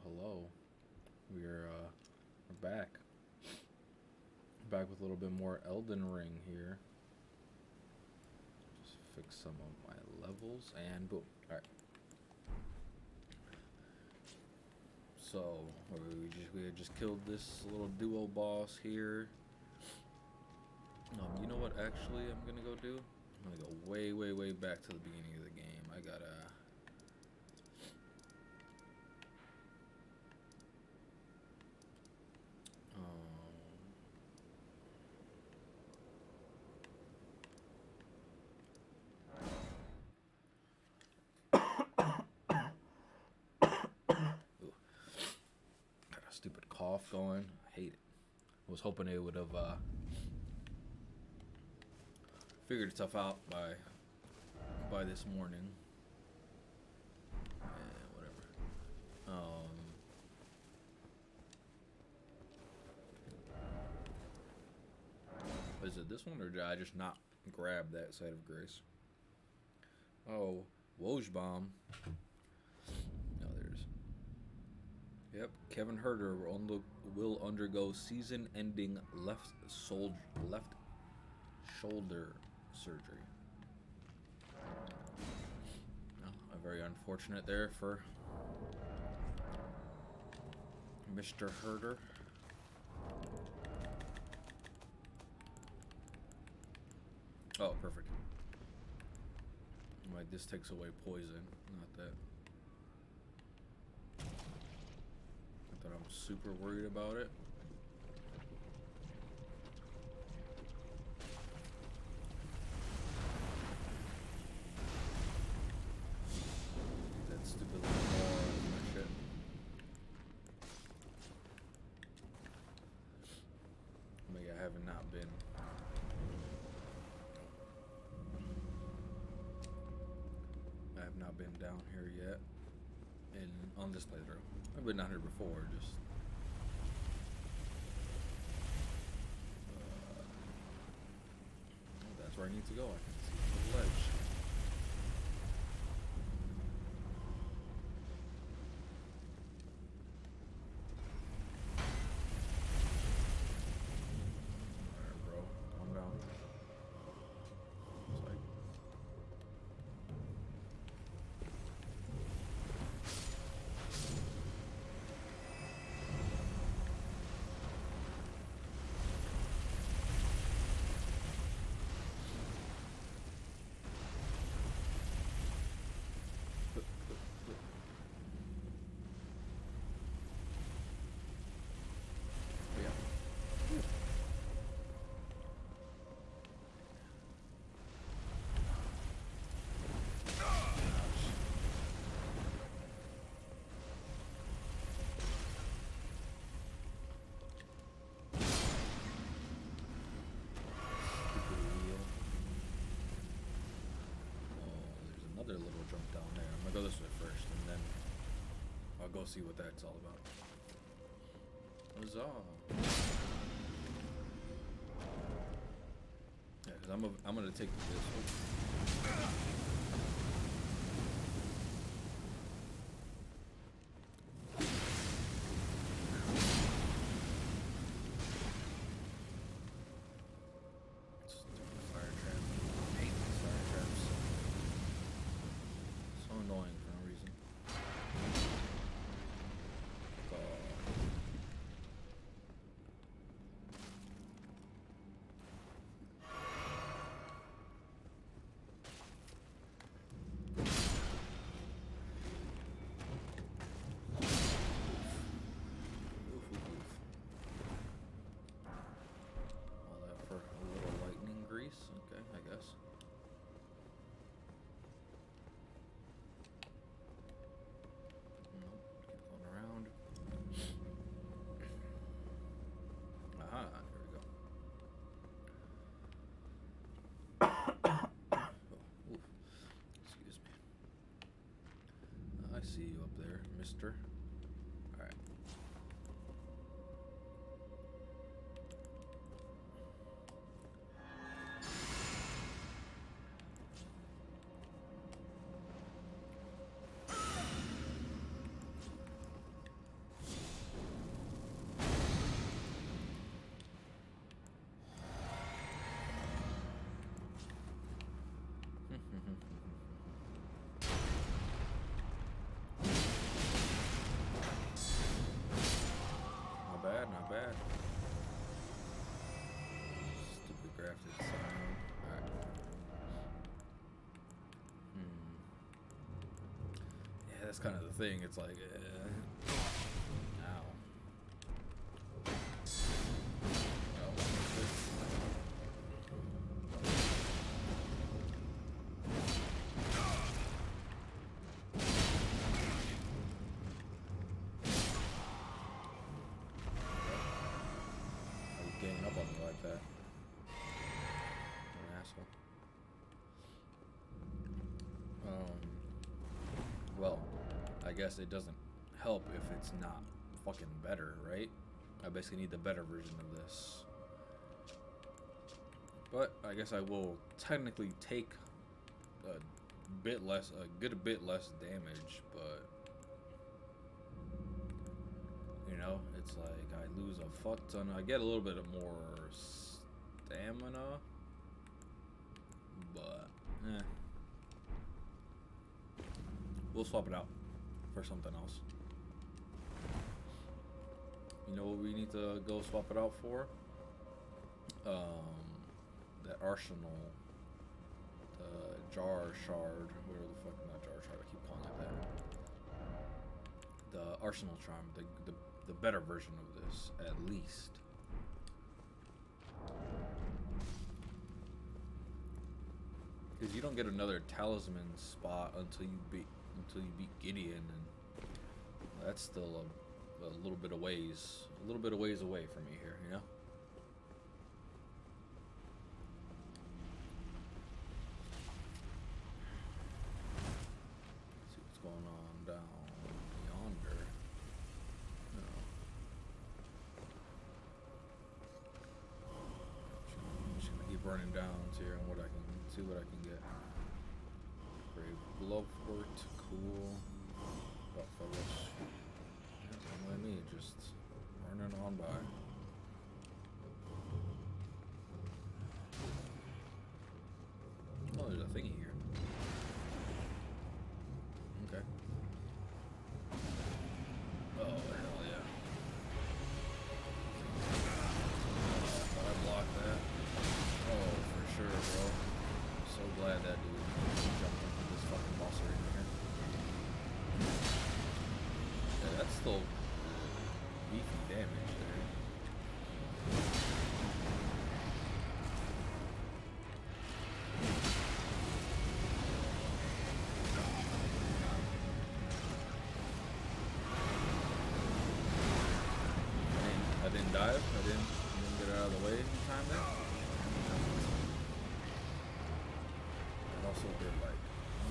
Hello. We're back. Back with a little bit more Elden Ring here. Just fix some of my levels and boom. Alright. So we had just killed this little duo boss here. You know what actually I'm gonna go do? I'm gonna go way back to the beginning of the game. I gotta got a stupid cough going. I hate it. I was hoping they would have figured stuff out by this morning. Whatever. Is it this one or did I just not grab that side of grace? Oh, Woj Bomb. No, there's. Yep, Kevin Herter will undergo season-ending left shoulder surgery. Oh, very unfortunate there for Mr. Herter. Oh, perfect. Like, this takes away poison. Not that I'm super worried about it. That stupid little ball and shit. Maybe I have not been. I have not been down here yet. On this playthrough. I've been down here before, just that's where I need to go. I can see the ledge. Alright, bro. Calm down. It's like yeah. Stupid wheel. Oh, there's another little jump down there. I'm gonna go this way first, and then I'll go see what that's all about. Huzzah! Yeah, because I'm gonna take this one. Stupid fire trap. I hate these fire traps. So annoying for no reason. Oh. Oof. All that for a little lightning grease? Okay, I guess. Nope, keep going around. Aha, here we go. Oh, oof. Excuse me. I see you up there, mister. Alright. that's kind of the thing. It's like, ow. Ganging up on me like that. What an asshole. Well, I guess it doesn't help if it's not fucking better, right? I basically need the better version of this. But I guess I will technically take a bit less, a good bit less damage, but you know, it's like I lose a fuck ton. I get a little bit of more stamina, but we'll swap it out for something else. You know what we need to go swap it out for? That arsenal, the jar shard, whatever the fuck, not jar shard, I keep calling it that. The arsenal charm, the better version of this, at least. Because you don't get another talisman spot until you beat Gideon, and that's still a little bit of ways away from me here, you know. Let's see what's going on down yonder. No. I'm just gonna keep running down here and see what I can get. Brave Glovewort, cool. What fellas? Don't let me just running on by. Oh, there's a thingy here. Okay. Oh, hell yeah. Thought I blocked that. Oh, for sure, bro. I'm so glad that dude jumped into this fucking boss arena here. Yeah, that's still beefy damage there. I didn't dive. I didn't get it out of the way in time there. It also did like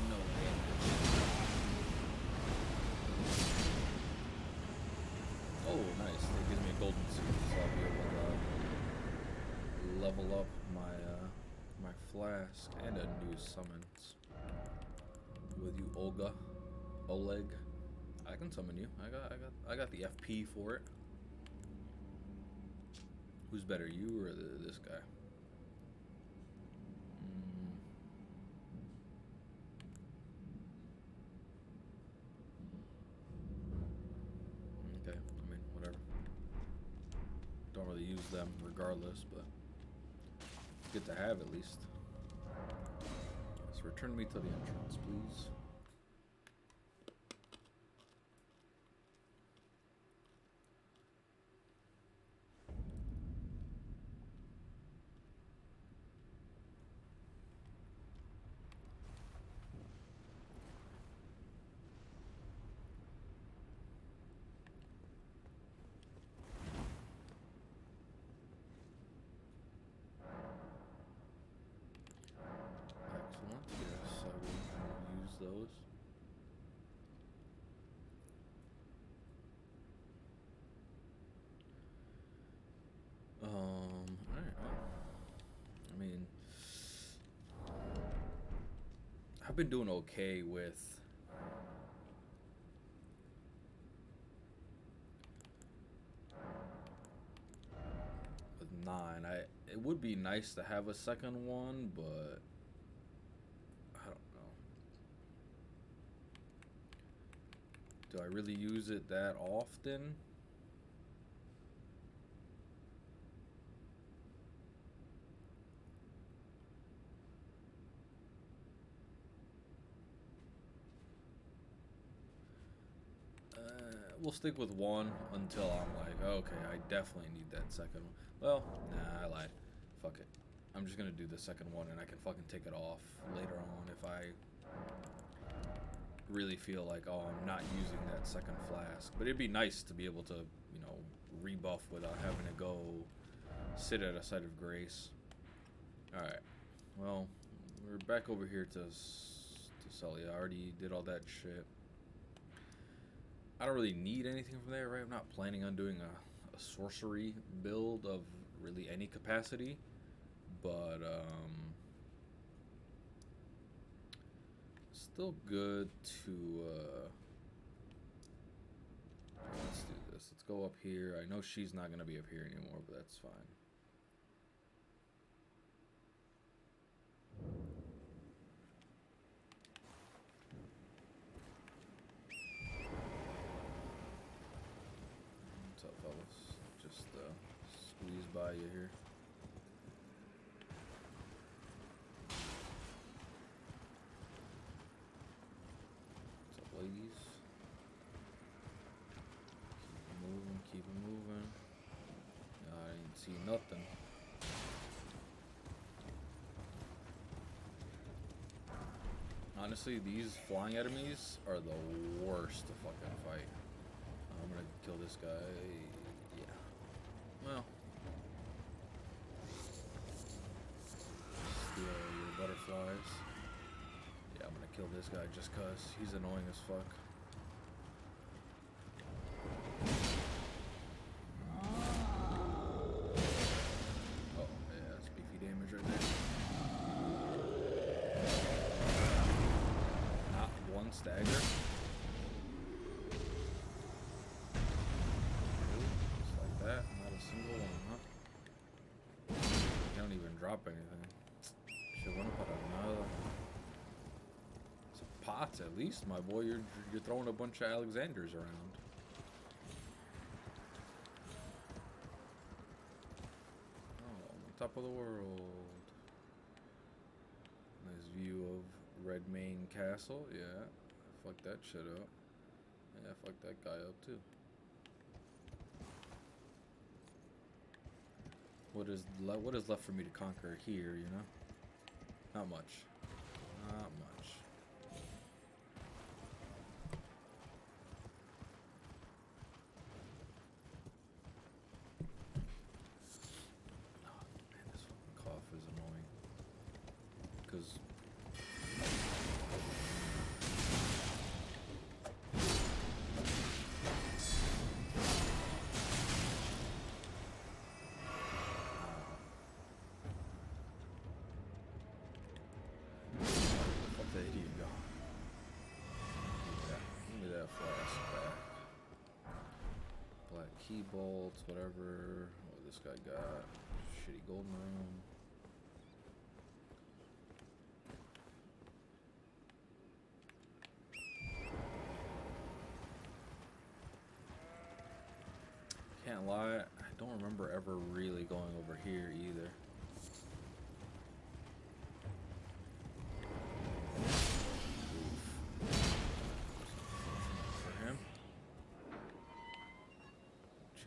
no damage. Oh, nice. That gives me a golden suit, so I'll be able to level up my my flask and a new summons. With you, Oleg. I can summon you. I got the FP for it. Who's better, you or this guy? Okay, I mean, whatever. Don't really use them regardless, but good to have at least. So return me to the entrance, please. Excellent. Yes, I will use those. Alright, well, I mean, I've been doing okay with nine. It would be nice to have a second one, but I don't know. Do I really use it that often? we'll stick with one until I'm like, okay, I definitely need that second one. Well, nah, I lied. Fuck it. I'm just gonna do the second one, and I can fucking take it off later on if I really feel like, oh, I'm not using that second flask. But it'd be nice to be able to, you know, rebuff without having to go sit at a site of grace. Alright. Well, we're back over here to sell. Yeah, I already did all that shit. I don't really need anything from there, right? I'm not planning on doing a sorcery build of really any capacity. But, still good to, let's do this. Let's go up here. I know she's not going to be up here anymore, but that's fine. What's up, fellas? Just, squeeze by you here. Ladies, keep it moving. I ain't see nothing. Honestly, these flying enemies are the worst to fucking fight. I'm gonna kill this guy. Yeah. Well. Steal your butterflies. Yeah, I'm gonna kill this guy just cause he's annoying as fuck. Oh, yeah, that's beefy damage right there. Not one stagger. Just like that, not a single one, huh? You don't even drop anything. Shit, wanna put another pots at least, my boy. You're throwing a bunch of Alexanders around. Oh, on top of the world. Nice view of Redmane Castle. Yeah, fuck that shit up. Yeah, fuck that guy up too. What is left for me to conquer here? You know, not much. Not much. Key bolts, whatever. What this guy got? Shitty golden room. Can't lie, I don't remember ever really going over here either.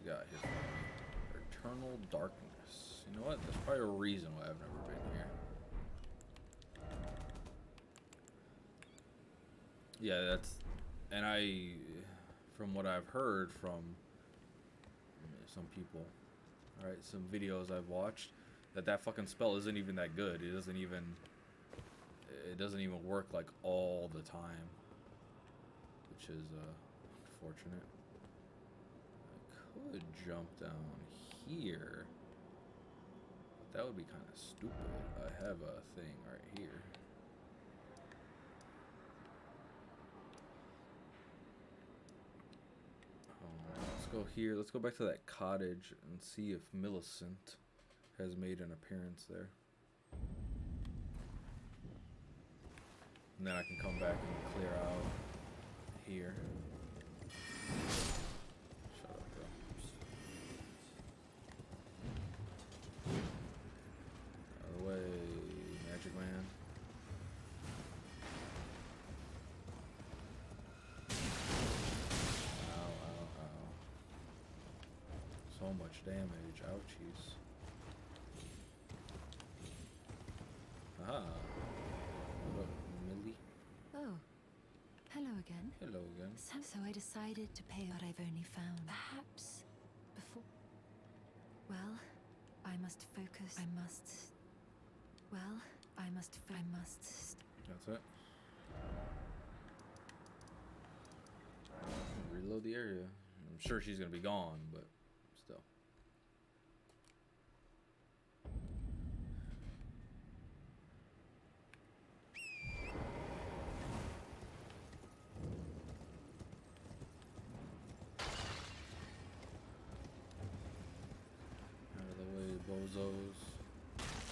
Got here for me. Eternal darkness. You know what? There's probably a reason why I've never been here. Yeah, that's... And from what I've heard from some people, alright, some videos I've watched, that fucking spell isn't even that good. It doesn't even work like all the time. Which is unfortunate. Could jump down here, but that would be kind of stupid. I have a thing right here. Let's go here. Let's go back to that cottage and see if Millicent has made an appearance there. And then I can come back and clear out here. so much damage. Ouchies. Aha. What up, Millie? Oh, hello again. Hello again. So I decided to pay what I've only found. Perhaps before. Well, I must focus. I must. Well, I must. That's it. Reload the area. I'm sure she's gonna be gone, but still. Out of the way, bozos.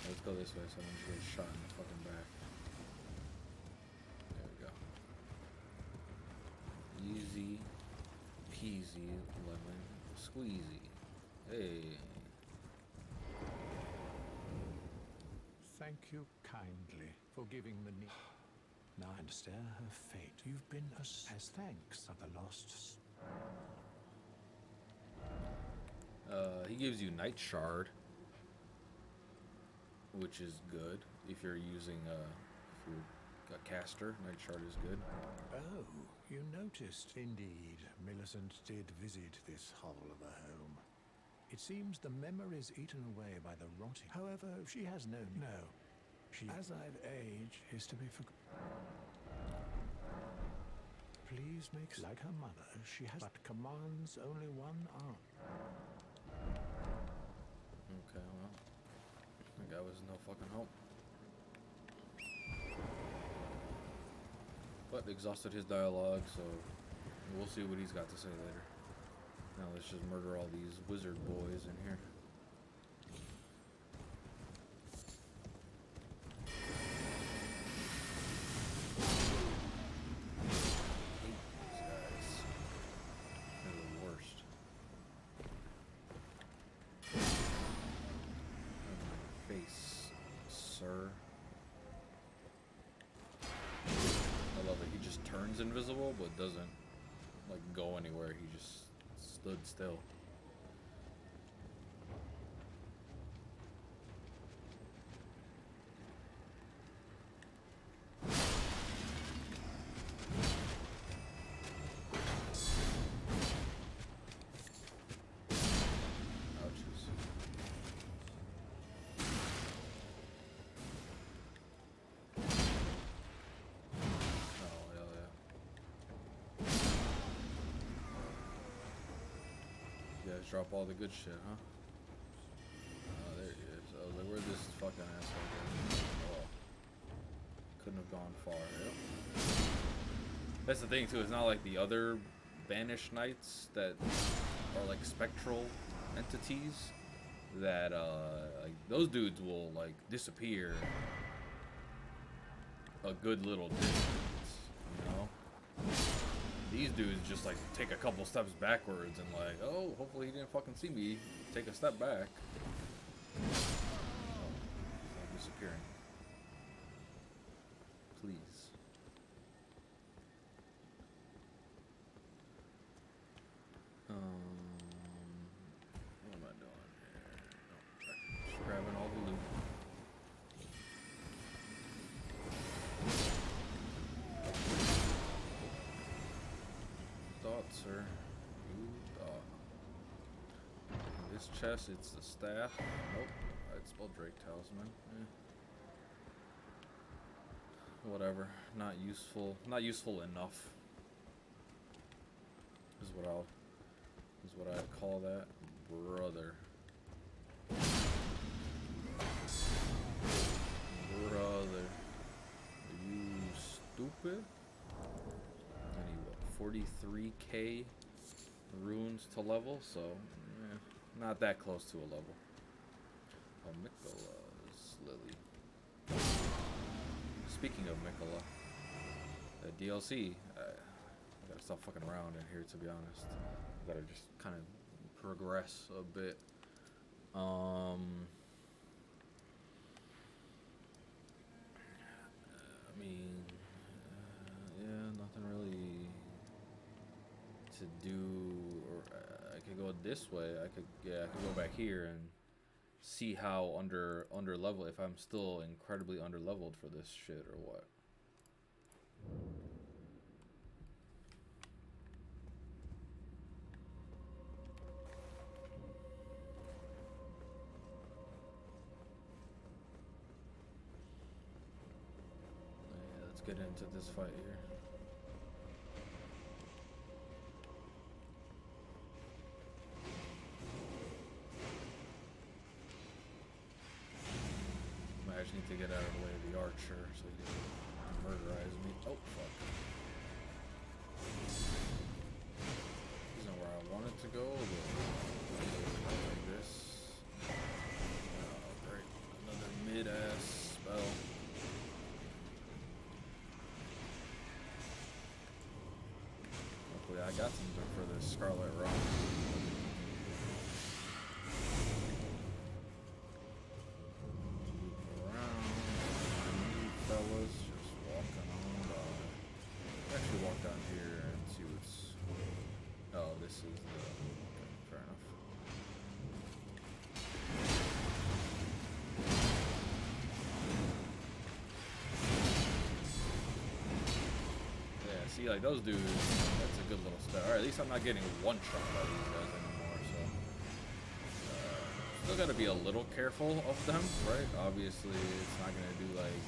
Let's go this way so I don't just get shot in the fucking back. There we go. Easy peasy lemon squeezy. Hey. Thank you kindly for giving the need. Now I understand her fate. You've been as thanks for the lost. He gives you Night Shard, which is good if you're using if you're a caster. Night Shard is good. Oh, you noticed. Indeed, Millicent did visit this hovel of a home. It seems the memories eaten away by the rotting. However, she has no. She, as I've aged, is to be forgotten. Please make like her mother. She has but commands only one arm. Okay, well, that guy was no fucking help. But exhausted his dialogue, so we'll see what he's got to say later. Now let's just murder all these wizard boys in here. Invisible, but doesn't like go anywhere. He just stood still. Drop all the good shit, huh? Oh, there he is. I was like, where'd this fucking asshole go? Oh. Couldn't have gone far. Yep. That's the thing, too. It's not like the other banished knights that are like spectral entities that, like, those dudes will, like, disappear a good little distance, you know? These dudes just like take a couple steps backwards and like, oh, hopefully he didn't fucking see me. Take a step back. Oh, it's not disappearing. Please. What am I doing here? Oh, just grabbing all the loot. Sir, you thought. In this chest, it's the staff. Nope, I'd spell Drake Talisman. Whatever. Not useful. Not useful enough. Is what I'd call that, brother. Brother, are you stupid? 43k runes to level, so not that close to a level. Oh, Miquella's Lily. Speaking of Miquella, the DLC, I gotta stop fucking around in here, to be honest. I gotta just kind of progress a bit. I mean, yeah, nothing really to do, or I could go this way, I could go back here and see how under level, if I'm still incredibly under leveled for this shit or what. Yeah, let's get into this fight here. I just need to get out of the way of the archer so he doesn't murderize me. Oh, fuck. This isn't where I wanted to go, but like this. Oh, great. Another mid-ass spell. Hopefully I got something for this Scarlet Rock. See, like those dudes, that's a good little start. Or at least I'm not getting one shot by these guys anymore, so. Still gotta be a little careful of them, right? Obviously, it's not gonna do, like,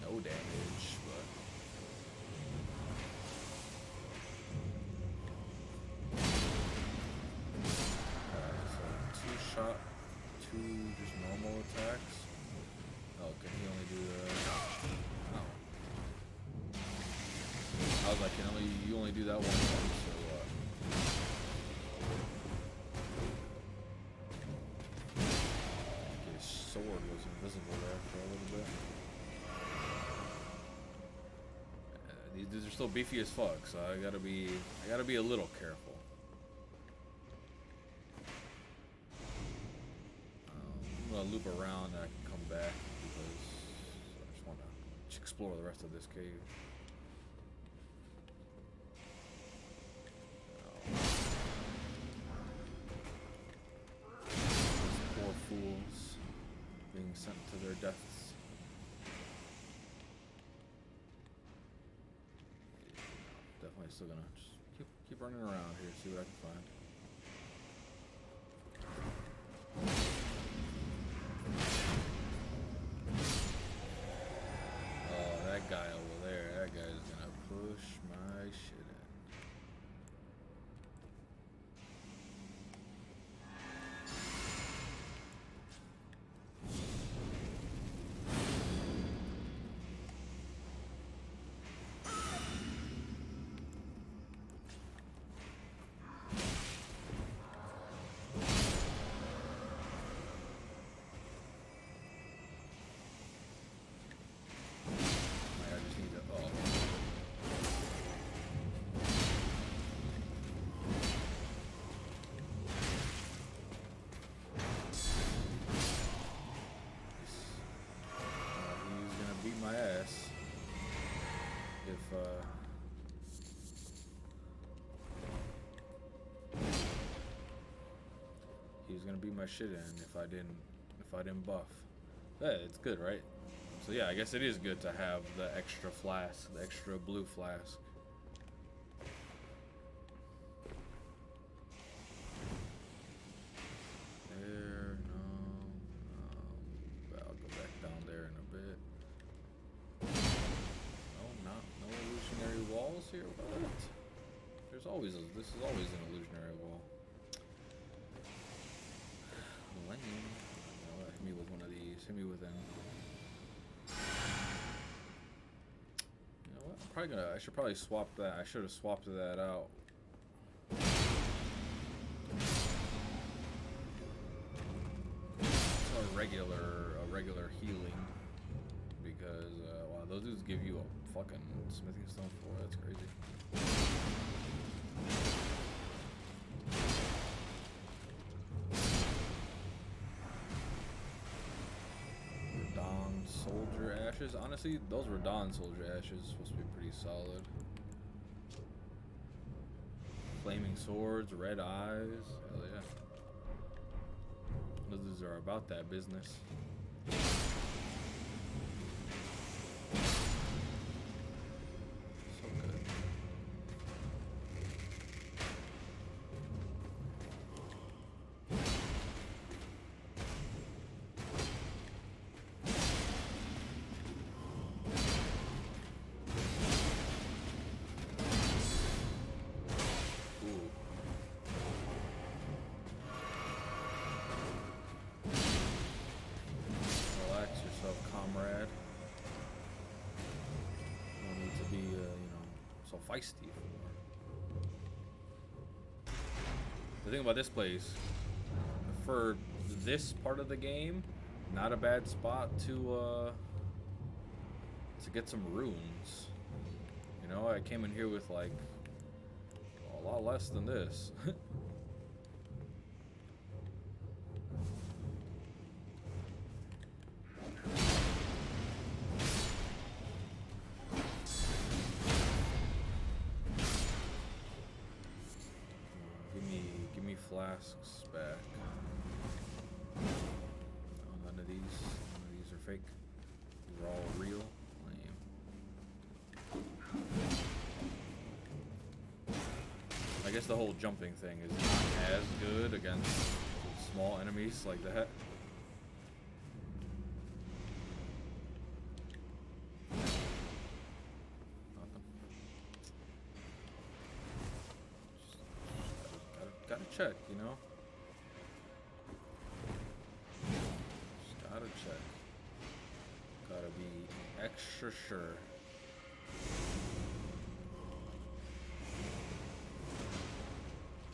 no damage, but. Alright, so 2 shot, 2 just normal attacks. Oh, can he only do no. I was like, you only do that one time, so his sword was invisible there for a little bit. These dudes are still beefy as fuck, so I gotta be a little careful. I'm gonna loop around and I can come back because I just wanna explore the rest of this cave. Fools being sent to their deaths. Definitely still gonna just keep running around here, see what I can find. Oh, that guy over there, that guy's gonna push my shit in. He was gonna beat my shit in if I didn't buff. Yeah, it's good, right? So yeah, I guess it is good to have the extra flask, the extra blue flask. There, no. I'll go back down there in a bit. No illusionary walls here. What? This is always an illusionary wall. Lame. Hit me with one of these. Hit me with them. You know what? I should probably swap that. I should have swapped that out. A regular healing, because wow, those dudes give you a fucking smithing stone for. That's crazy. Radon soldier ashes. Honestly, those Radon soldier ashes supposed to be pretty solid. Flaming swords, red eyes. Hell yeah. Those are about that business. So good. Feisty for. The thing about this place, for this part of the game, not a bad spot to get some runes. You know, I came in here with like a lot less than this. Flasks back. Oh, none of these are fake. These are all real. I guess the whole jumping thing is not as good against small enemies like that. Check, you know? Just gotta check. Gotta be extra sure.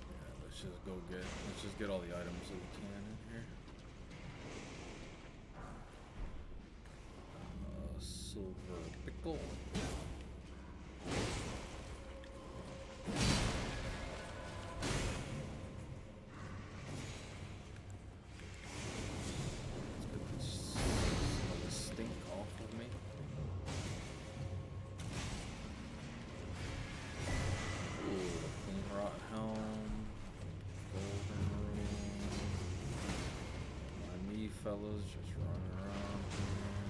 Yeah, let's just get all the items that we can in here. Silver pickle. Fellas just running around here.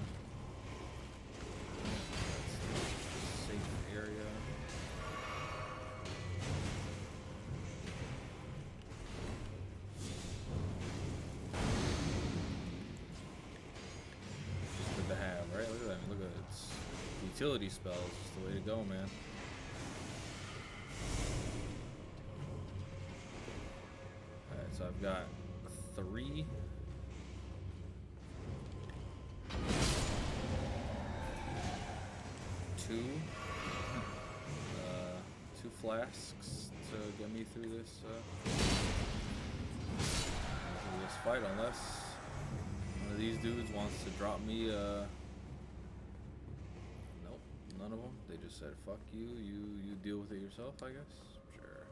That's the safe area. Just good to have, right? Look at that. Look at it. It's utility spells. Just the way to go, man. Alright, so I've got 3. Two flasks to get me through this fight, unless one of these dudes wants to drop me. Nope, none of them. They just said, "Fuck you. You deal with it yourself." I guess. Sure.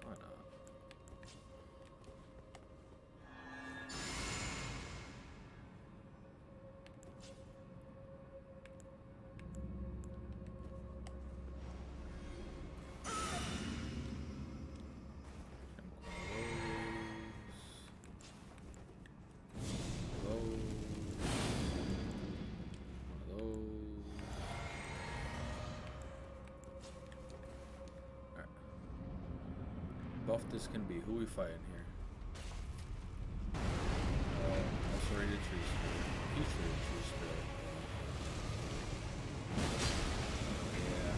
Why not? Buff this can be. Who we fighting here? Ulcerated tree spirit. Putrid tree spirit. Yeah.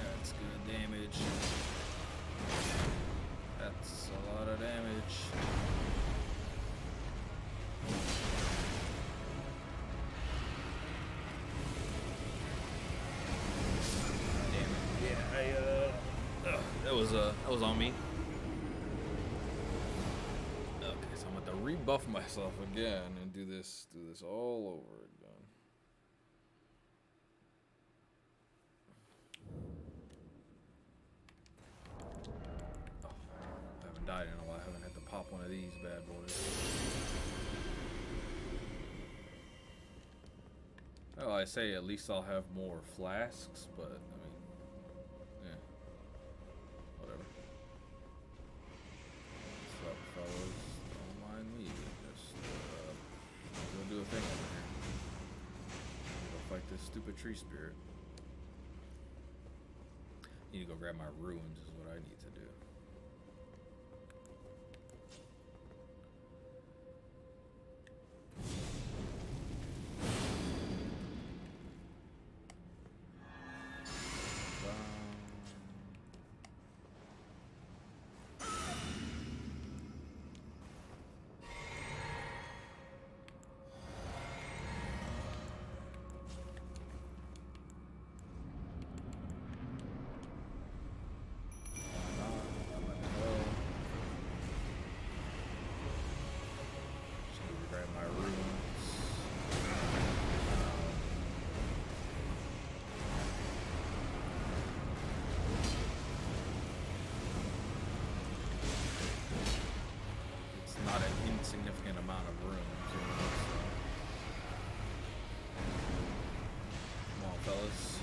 That's good damage. That's a lot of damage. That was on me. Okay, so I'm going to rebuff myself again and do this all over again. Oh, I haven't died in a while. I haven't had to pop one of these bad boys. Well, I say at least I'll have more flasks, but I mean, yeah. tree spirit. Need to go grab my ruins is what I need to do. Significant amount of room. Come on, fellas.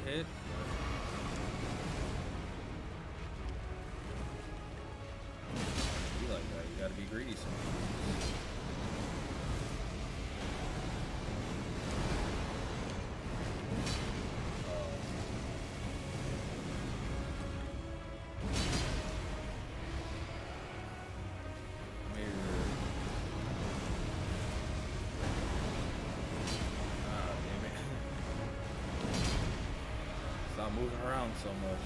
Hit. Be like that. You gotta be greedy sometimes. Stop moving around so much.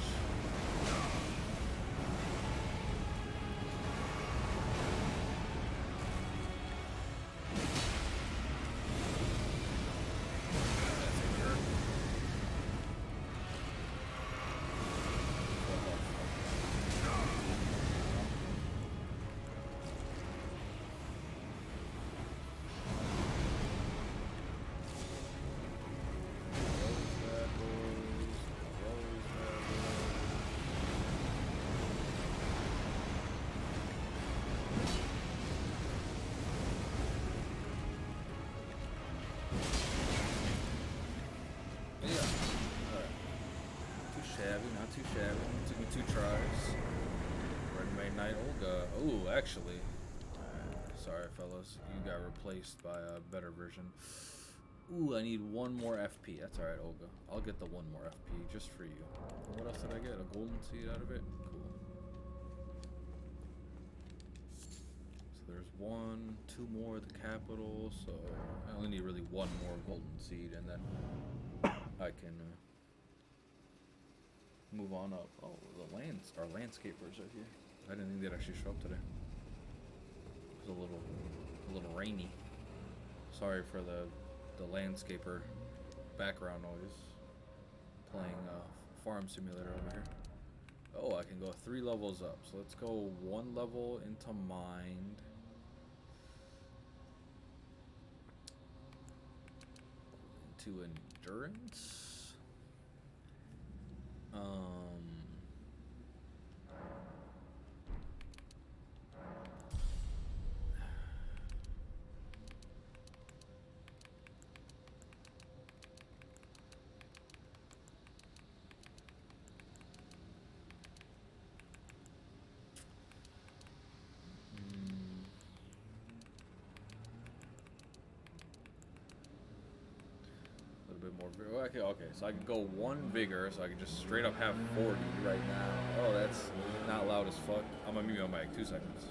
Not too shabby. Took me 2 tries. Red Knight Olga. Oh, actually. Sorry, fellas. You got replaced by a better version. Ooh, I need 1 more FP. That's alright, Olga. I'll get the 1 more FP just for you. What else did I get? A golden seed out of it? Cool. So there's 1, 2 more at the capital. So I only need really 1 more golden seed, and then I can move on up. Oh, our landscapers are here. I didn't think they'd actually show up today. It was a little rainy. Sorry for the landscaper background noise. Playing farm simulator over here. Oh, I can go 3 levels up. So let's go 1 level into mind. Into endurance. More okay, so I can go 1 vigor, so I can just straight up have 40 right now. Oh, that's not loud as fuck. I'm gonna mute my mic, 2 seconds.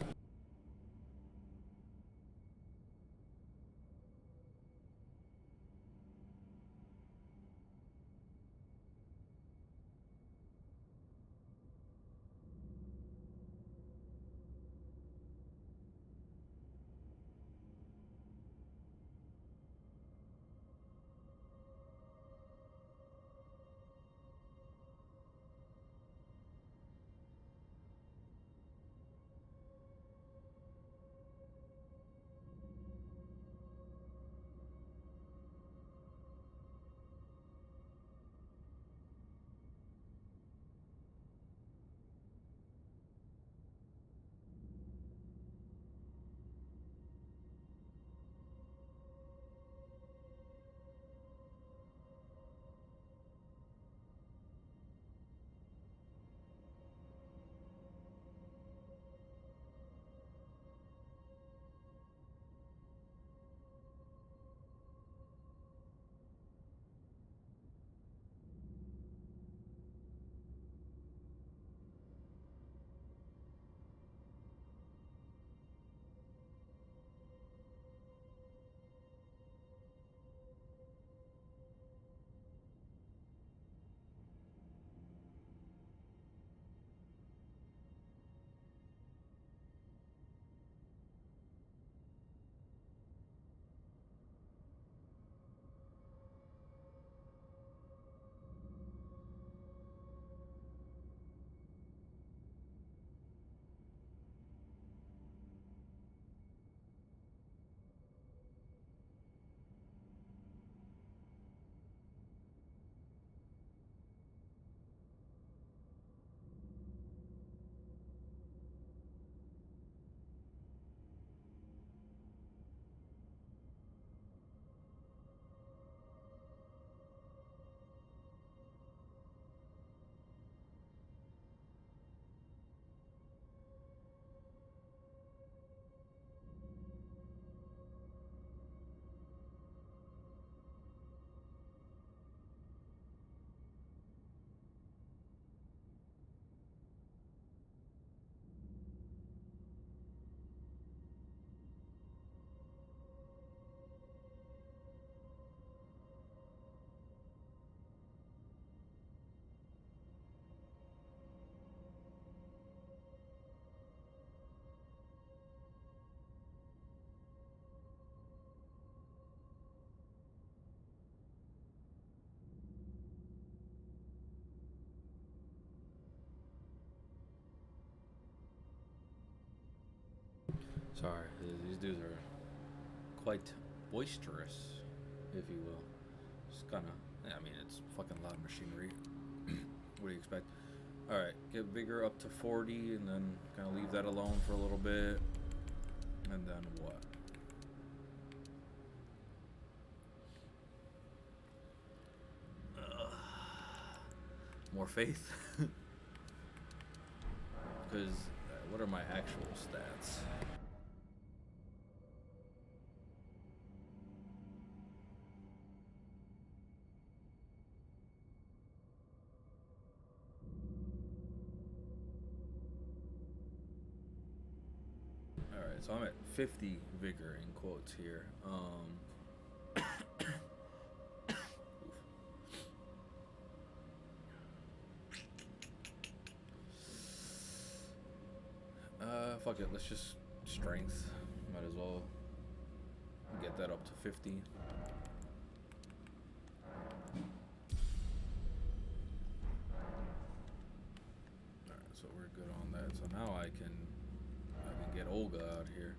Sorry, these dudes are quite boisterous, if you will. It's kind of, I mean, it's fucking loud machinery. What do you expect? Alright, get vigor up to 40 and then kind of leave that alone for a little bit. And then what? More faith? Because what are my actual stats? Alright, so I'm at 50 vigor in quotes here. Fuck it, let's just strength. Might as well get that up to 50. Alright, so we're good on that. So now I can get Olga out here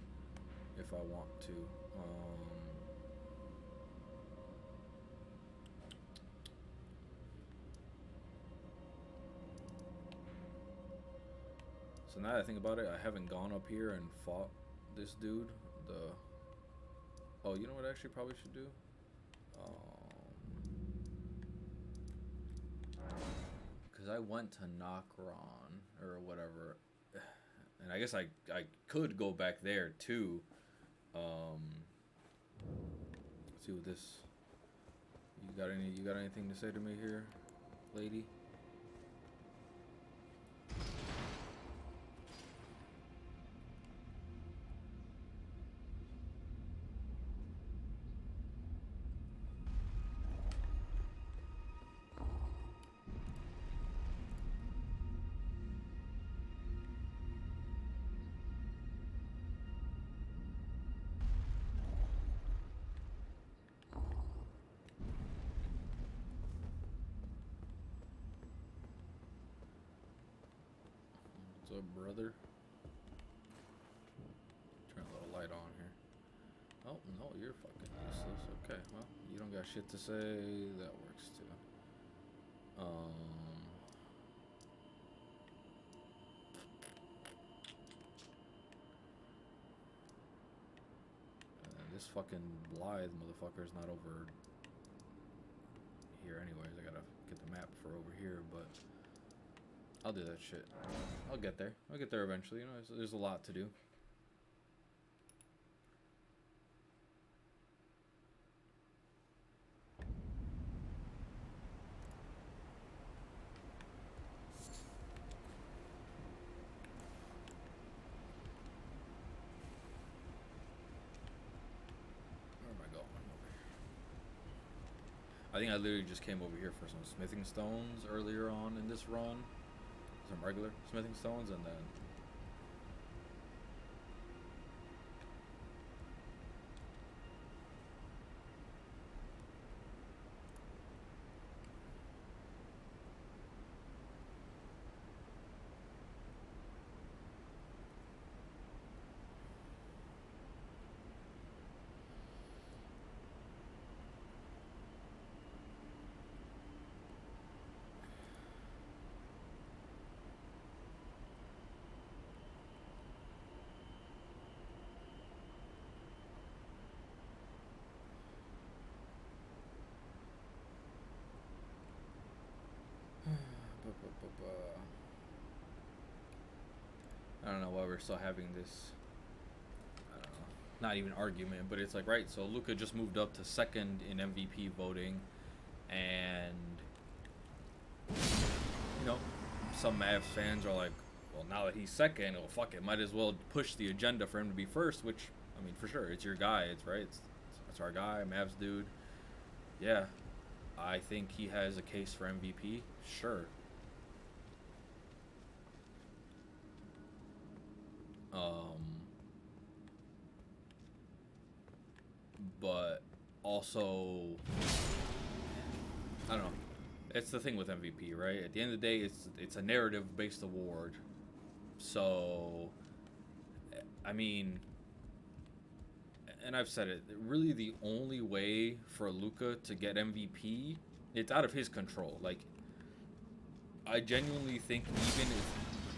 if I want to. So now that I think about it, I haven't gone up here and fought this dude. Oh, you know what I actually probably should do? Because I went to Nokron or whatever, and I guess I could go back there too. Let's see what this. You got anything to say to me here, lady? What's up, brother? Turn a little light on here. Oh, no, you're fucking useless. Okay, well, you don't got shit to say. That works too. And this fucking Blythe motherfucker is not over here anyways. I gotta get the map for over here, but I'll do that shit. I'll get there. I'll get there eventually. You know, there's a lot to do. Where am I going? I think I literally just came over here for some smithing stones earlier on in this run. Some regular smithing stones, and then I don't know why we're still having this, I don't know, not even argument, but it's like, right, so Luka just moved up to second in MVP voting, and, you know, some Mavs fans are like, well, now that he's second, well, fuck it, might as well push the agenda for him to be first, which, I mean, for sure, it's your guy, it's right, it's our guy, Mavs dude, yeah, I think he has a case for MVP, sure. But also, I don't know. It's the thing with MVP, right? At the end of the day, it's a narrative-based award. So, I mean, and I've said it, really the only way for Luka to get MVP, it's out of his control. Like, I genuinely think even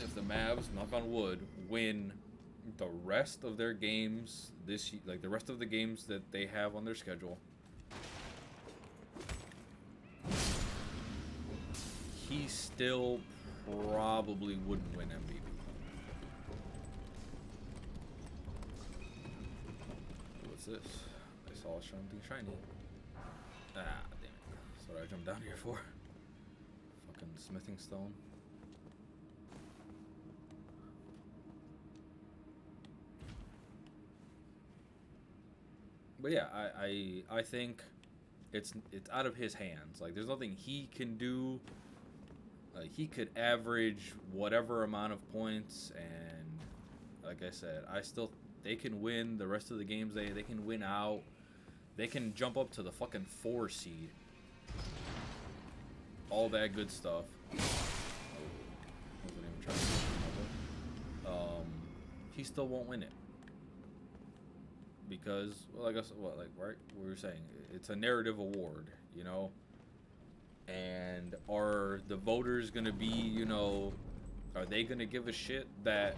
if the Mavs, knock on wood, win the rest of their games like the rest of the games that they have on their schedule, he still probably wouldn't win MVP. What's this? I saw something shiny. Ah, damn it. That's what I jumped down here for. Fucking smithing stone. But yeah, I think it's out of his hands. Like, there's nothing he can do. He could average whatever amount of points, and like I said, they can win the rest of the games. They can win out. They can jump up to the fucking 4 seed. All that good stuff. Wasn't even trying to he still won't win it. Because, well, like right, we were saying, it's a narrative award, you know? And are the voters gonna be, you know, are they gonna give a shit that,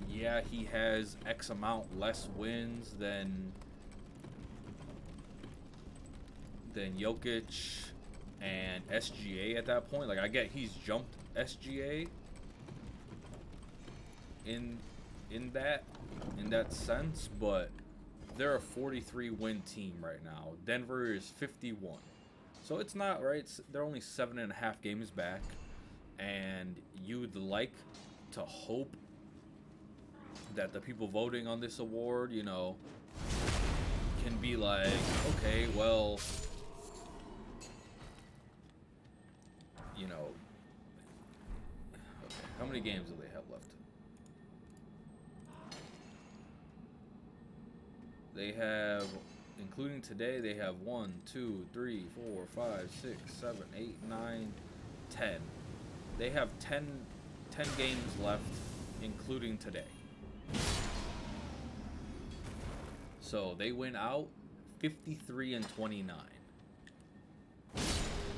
yeah, he has X amount less wins than Jokic and SGA at that point? Like, I get he's jumped SGA in that sense, but they're a 43 win team right now. Denver is 51, so it's not right. They're only 7.5 games back, and you'd like to hope that the people voting on this award, you know, can be like, okay, well, you know, okay, how many games do they have left? They have, including today, they have 1, 2, 3, 4, 5, 6, 7, 8, 9, 10. They have 10 games left, including today. So they win out 53 and 29.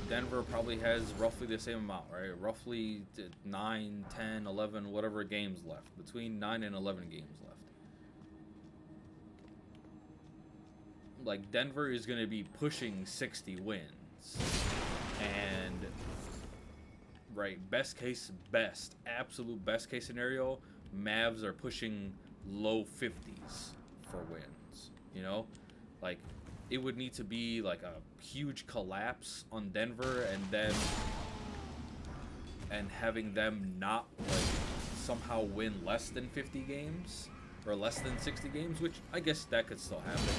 Denver probably has roughly the same amount, right? Roughly 9, 10, 11, whatever games left. Between 9 and 11 games left. Like, Denver is going to be pushing 60 wins. And, right, absolute best case scenario, Mavs are pushing low 50s for wins, you know? Like, it would need to be, like, a huge collapse on Denver and having them not, like, somehow win less than 50 games or less than 60 games, which I guess that could still happen.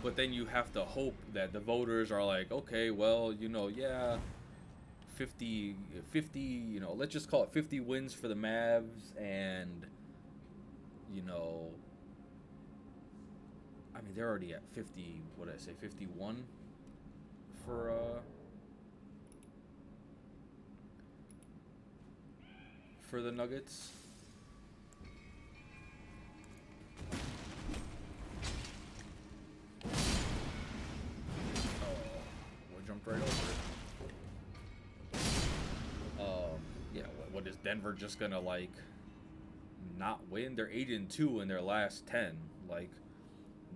But then you have to hope that the voters are like, okay, well, you know, yeah, 50, you know, let's just call it 50 wins for the Mavs, and, you know, I mean, they're already at 50, what did I say, 51 for the Nuggets. Jumped right over it. Yeah, what is Denver just gonna, like, not win? They're 8-2 in their last 10. Like,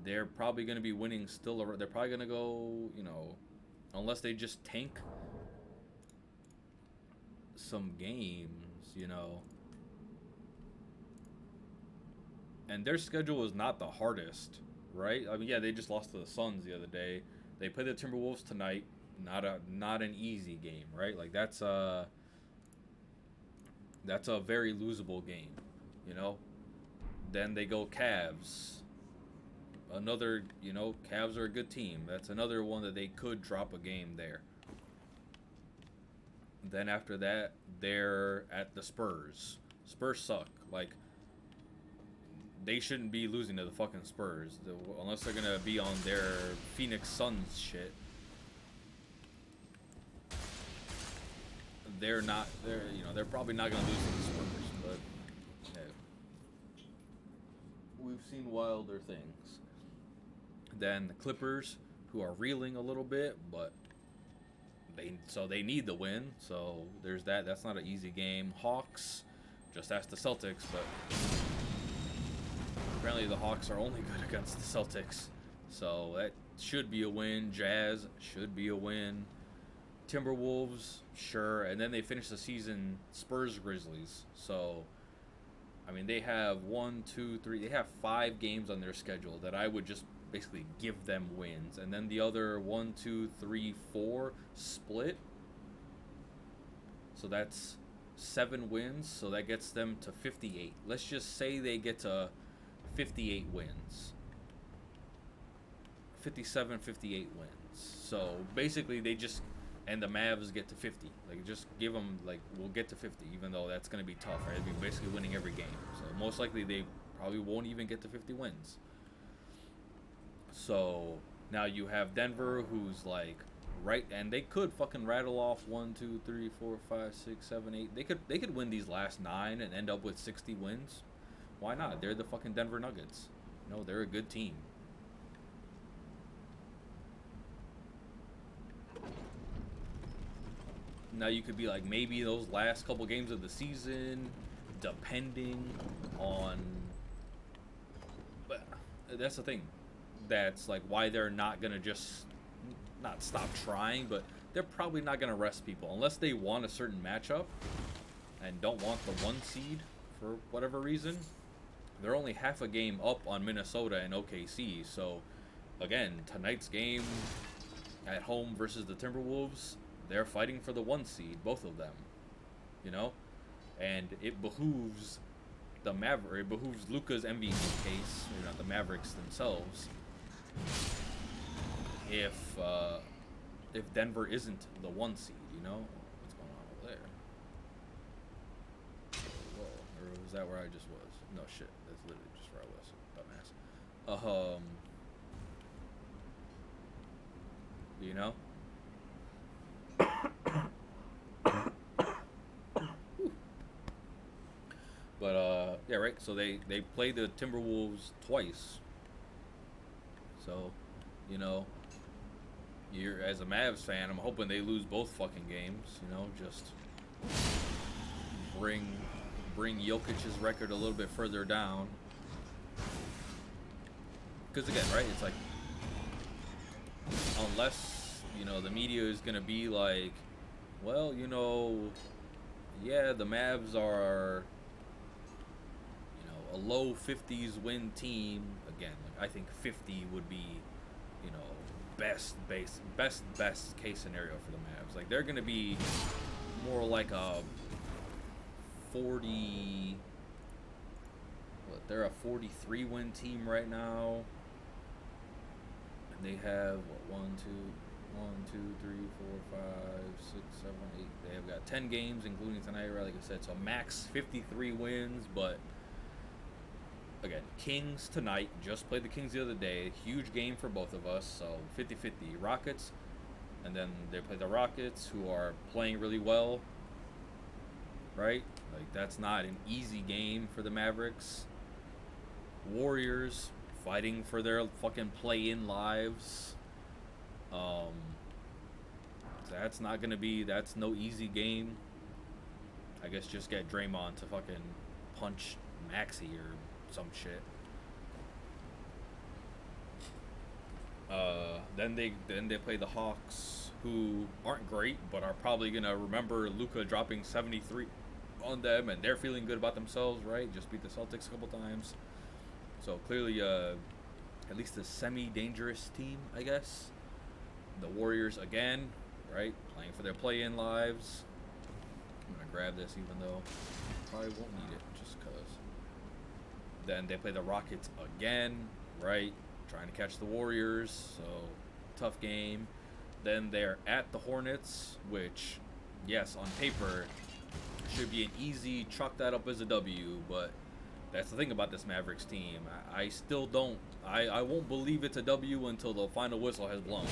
they're probably gonna be winning still. They're probably gonna go, you know, unless they just tank some games, you know. And their schedule is not the hardest, right? I mean, yeah, they just lost to the Suns the other day. They play the Timberwolves tonight. Not an easy game, right? Like, that's a very losable game, you know. Then they go Cavs. Another, you know, Cavs are a good team. That's another one that they could drop a game there. Then after that, they're at the Spurs. Spurs suck. Like, they shouldn't be losing to the fucking Spurs unless they're gonna be on their Phoenix Suns shit. They're probably not gonna lose to the Spurs, but yeah. we've seen wilder things. Then the Clippers, who are reeling a little bit, but they need the win. So there's that. That's not an easy game. Hawks, just ask the Celtics, but apparently the Hawks are only good against the Celtics. So that should be a win. Jazz should be a win. Timberwolves, sure. And then they finish the season Spurs Grizzlies. So I mean, they have 5 games on their schedule that I would just basically give them wins. And then the other 4 split. So that's 7 wins. So that gets them to 58. Let's just say they get to 58 wins. 57, 58 wins. So basically they just... And the Mavs get to 50. Like, just give them, like, we'll get to 50, even though that's going to be tough, right? They'll be basically winning every game. So, most likely, they probably won't even get to 50 wins. So, now you have Denver, who's, like, right, and they could fucking rattle off 1, 2, 3, 4, 5, 6, 7, 8. They could win these last 9 and end up with 60 wins. Why not? They're the fucking Denver Nuggets. You know, they're a good team. Now you could be like, maybe those last couple games of the season, depending on... But that's the thing. That's like why they're not going to just not stop trying, but they're probably not going to rest people. Unless they want a certain matchup and don't want the 1 seed for whatever reason. They're only half a game up on Minnesota and OKC. So, again, tonight's game at home versus the Timberwolves... They're fighting for the 1 seed, both of them, you know, and it behooves it behooves Luka's MVP case, you know, the Mavericks themselves, if Denver isn't the 1 seed, you know. What's going on over there? Whoa, or was that where I just was? No shit, that's literally just where I was, dumbass. You know. But yeah, right. So they played the Timberwolves twice. So, you know, you're as a Mavs fan, I'm hoping they lose both fucking games. You know, just bring Jokic's record a little bit further down. Because again, right? It's like unless, you know, the media is gonna be like, well, you know, yeah, the Mavs are, you know, a low 50s win team. Again, like I think 50 would be, you know, best case scenario for the Mavs. Like they're gonna be more like a 40. What? They're a 43 win team right now. And they have what 1, 2, 3, 4, 5, 6, 7, 8. They have got 10 games, including tonight, right? Like I said, so max 53 wins. But again, Kings tonight. Just played the Kings the other day. Huge game for both of us. So 50-50. Rockets, and then they play the Rockets, who are playing really well. Right? Like that's not an easy game for the Mavericks. Warriors fighting for their fucking play-in lives. That's not gonna be. That's no easy game. I guess just get Draymond to fucking punch Maxey or some shit. Then they play the Hawks, who aren't great, but are probably gonna remember Luka dropping 73 on them, and they're feeling good about themselves, right? Just beat the Celtics a couple times, so clearly, at least a semi-dangerous team, I guess. The Warriors again, right? Playing for their play-in lives. I'm gonna grab this, even though I probably won't need it, just cause. Then they play the Rockets again, right? Trying to catch the Warriors, so tough game. Then they're at the Hornets, which, yes, on paper, should be an easy chalk that up as a W, but that's the thing about this Mavericks team. I still don't. I won't believe it's a W until the final whistle has blown.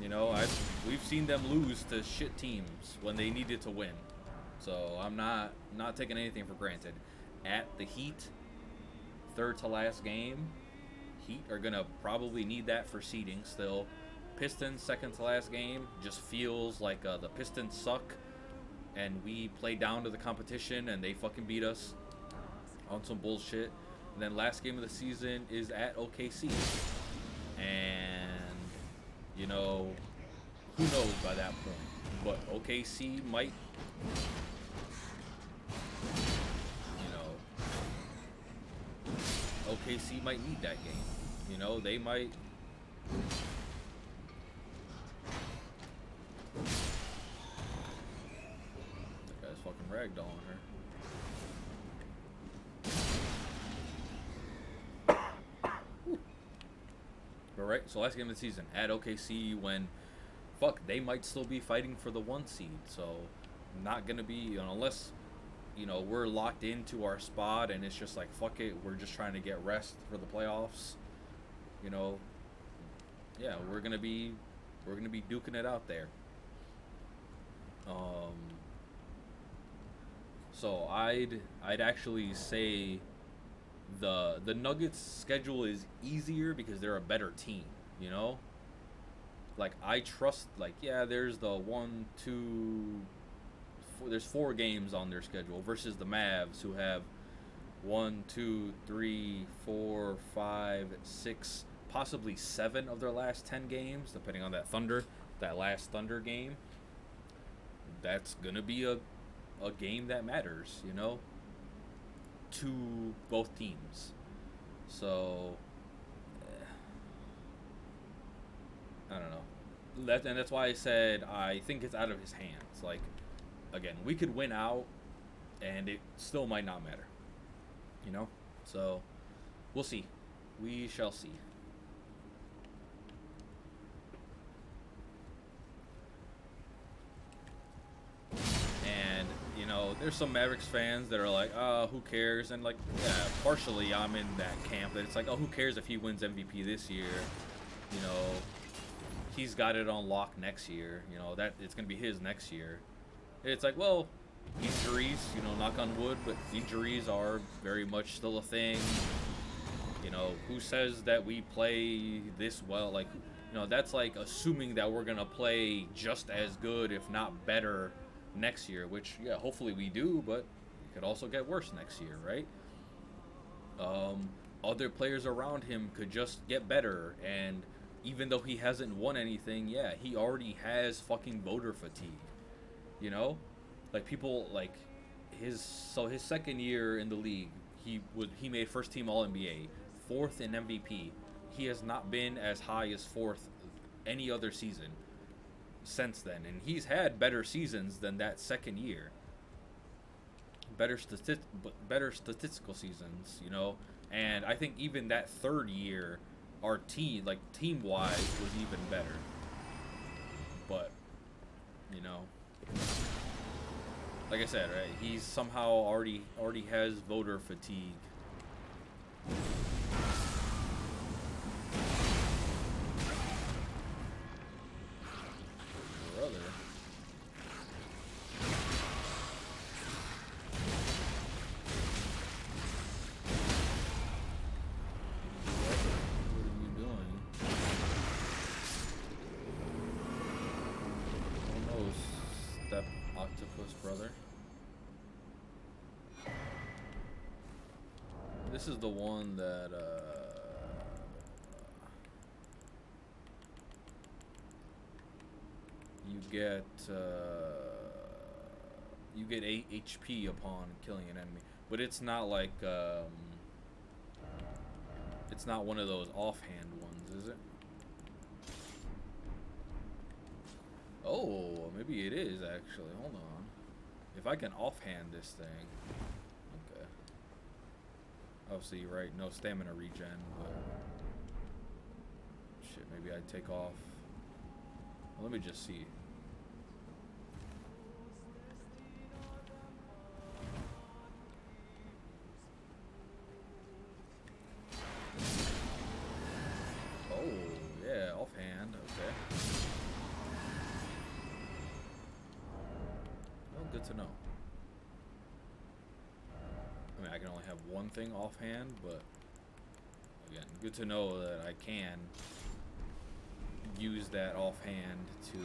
You know, we've seen them lose to shit teams when they needed to win. So I'm not taking anything for granted. At the Heat, third to last game. Heat are gonna probably need that for seeding still. Pistons second to last game just feels like the Pistons suck, and we play down to the competition and they fucking beat us on some bullshit. And then last game of the season is at OKC, and you know, who knows by that point? But OKC might, you know, OKC might need that game. You know, they might. That guy's fucking ragdolling her. But right, so last game of the season at OKC when, fuck, they might still be fighting for the 1 seed. So, not gonna be, you know, unless, you know, we're locked into our spot and it's just like, fuck it, we're just trying to get rest for the playoffs. You know, yeah, we're gonna be duking it out there. So I'd actually say the Nuggets schedule is easier because they're a better team, you know? Like, I trust, like, yeah, there's the 1, 2, 4, there's 4 games on their schedule versus the Mavs, who have 1, 2, 3, 4, 5, 6, possibly 7 of their last 10 games, depending on that last Thunder game. That's gonna be a game that matters, you know, to both teams. So I don't know. And that's why I said I think it's out of his hands. Like, again, we could win out, and it still might not matter. You know? So, we'll see. We shall see. And, you know, there's some Mavericks fans that are like, who cares? And, like, yeah, partially I'm in that camp that it's like, oh, who cares if he wins MVP this year? You know, he's got it on lock next year. You know, that it's going to be his next year. It's like, well, injuries, you know, knock on wood, but injuries are very much still a thing. You know, who says that we play this well? Like, you know, that's like assuming that we're going to play just as good, if not better, next year, which, yeah, hopefully we do, but it could also get worse next year, right? Other players around him could just get better, and even though he hasn't won anything, yeah, he already has fucking voter fatigue, you know? Like, people, like, his second year in the league, he made first team All-NBA, 4th in MVP. He has not been as high as 4th any other season since then, and he's had better seasons than that second year. Better statistical seasons, you know? And I think even that third year, our team, like, team-wise, was even better. But, you know, like I said, right, he's somehow already has voter fatigue. Brother. Octopus brother. This is the one that you get 8 HP upon killing an enemy, but it's not like it's not one of those offhand ones, is it? Oh, maybe it is actually. Hold on. If I can offhand this thing. Okay. Obviously, you're right. No stamina regen, but shit, maybe I'd take off. Well, let me just see. Oh, yeah, offhand. Okay. Good to know. I mean, I can only have one thing offhand, but again, good to know that I can use that offhand to.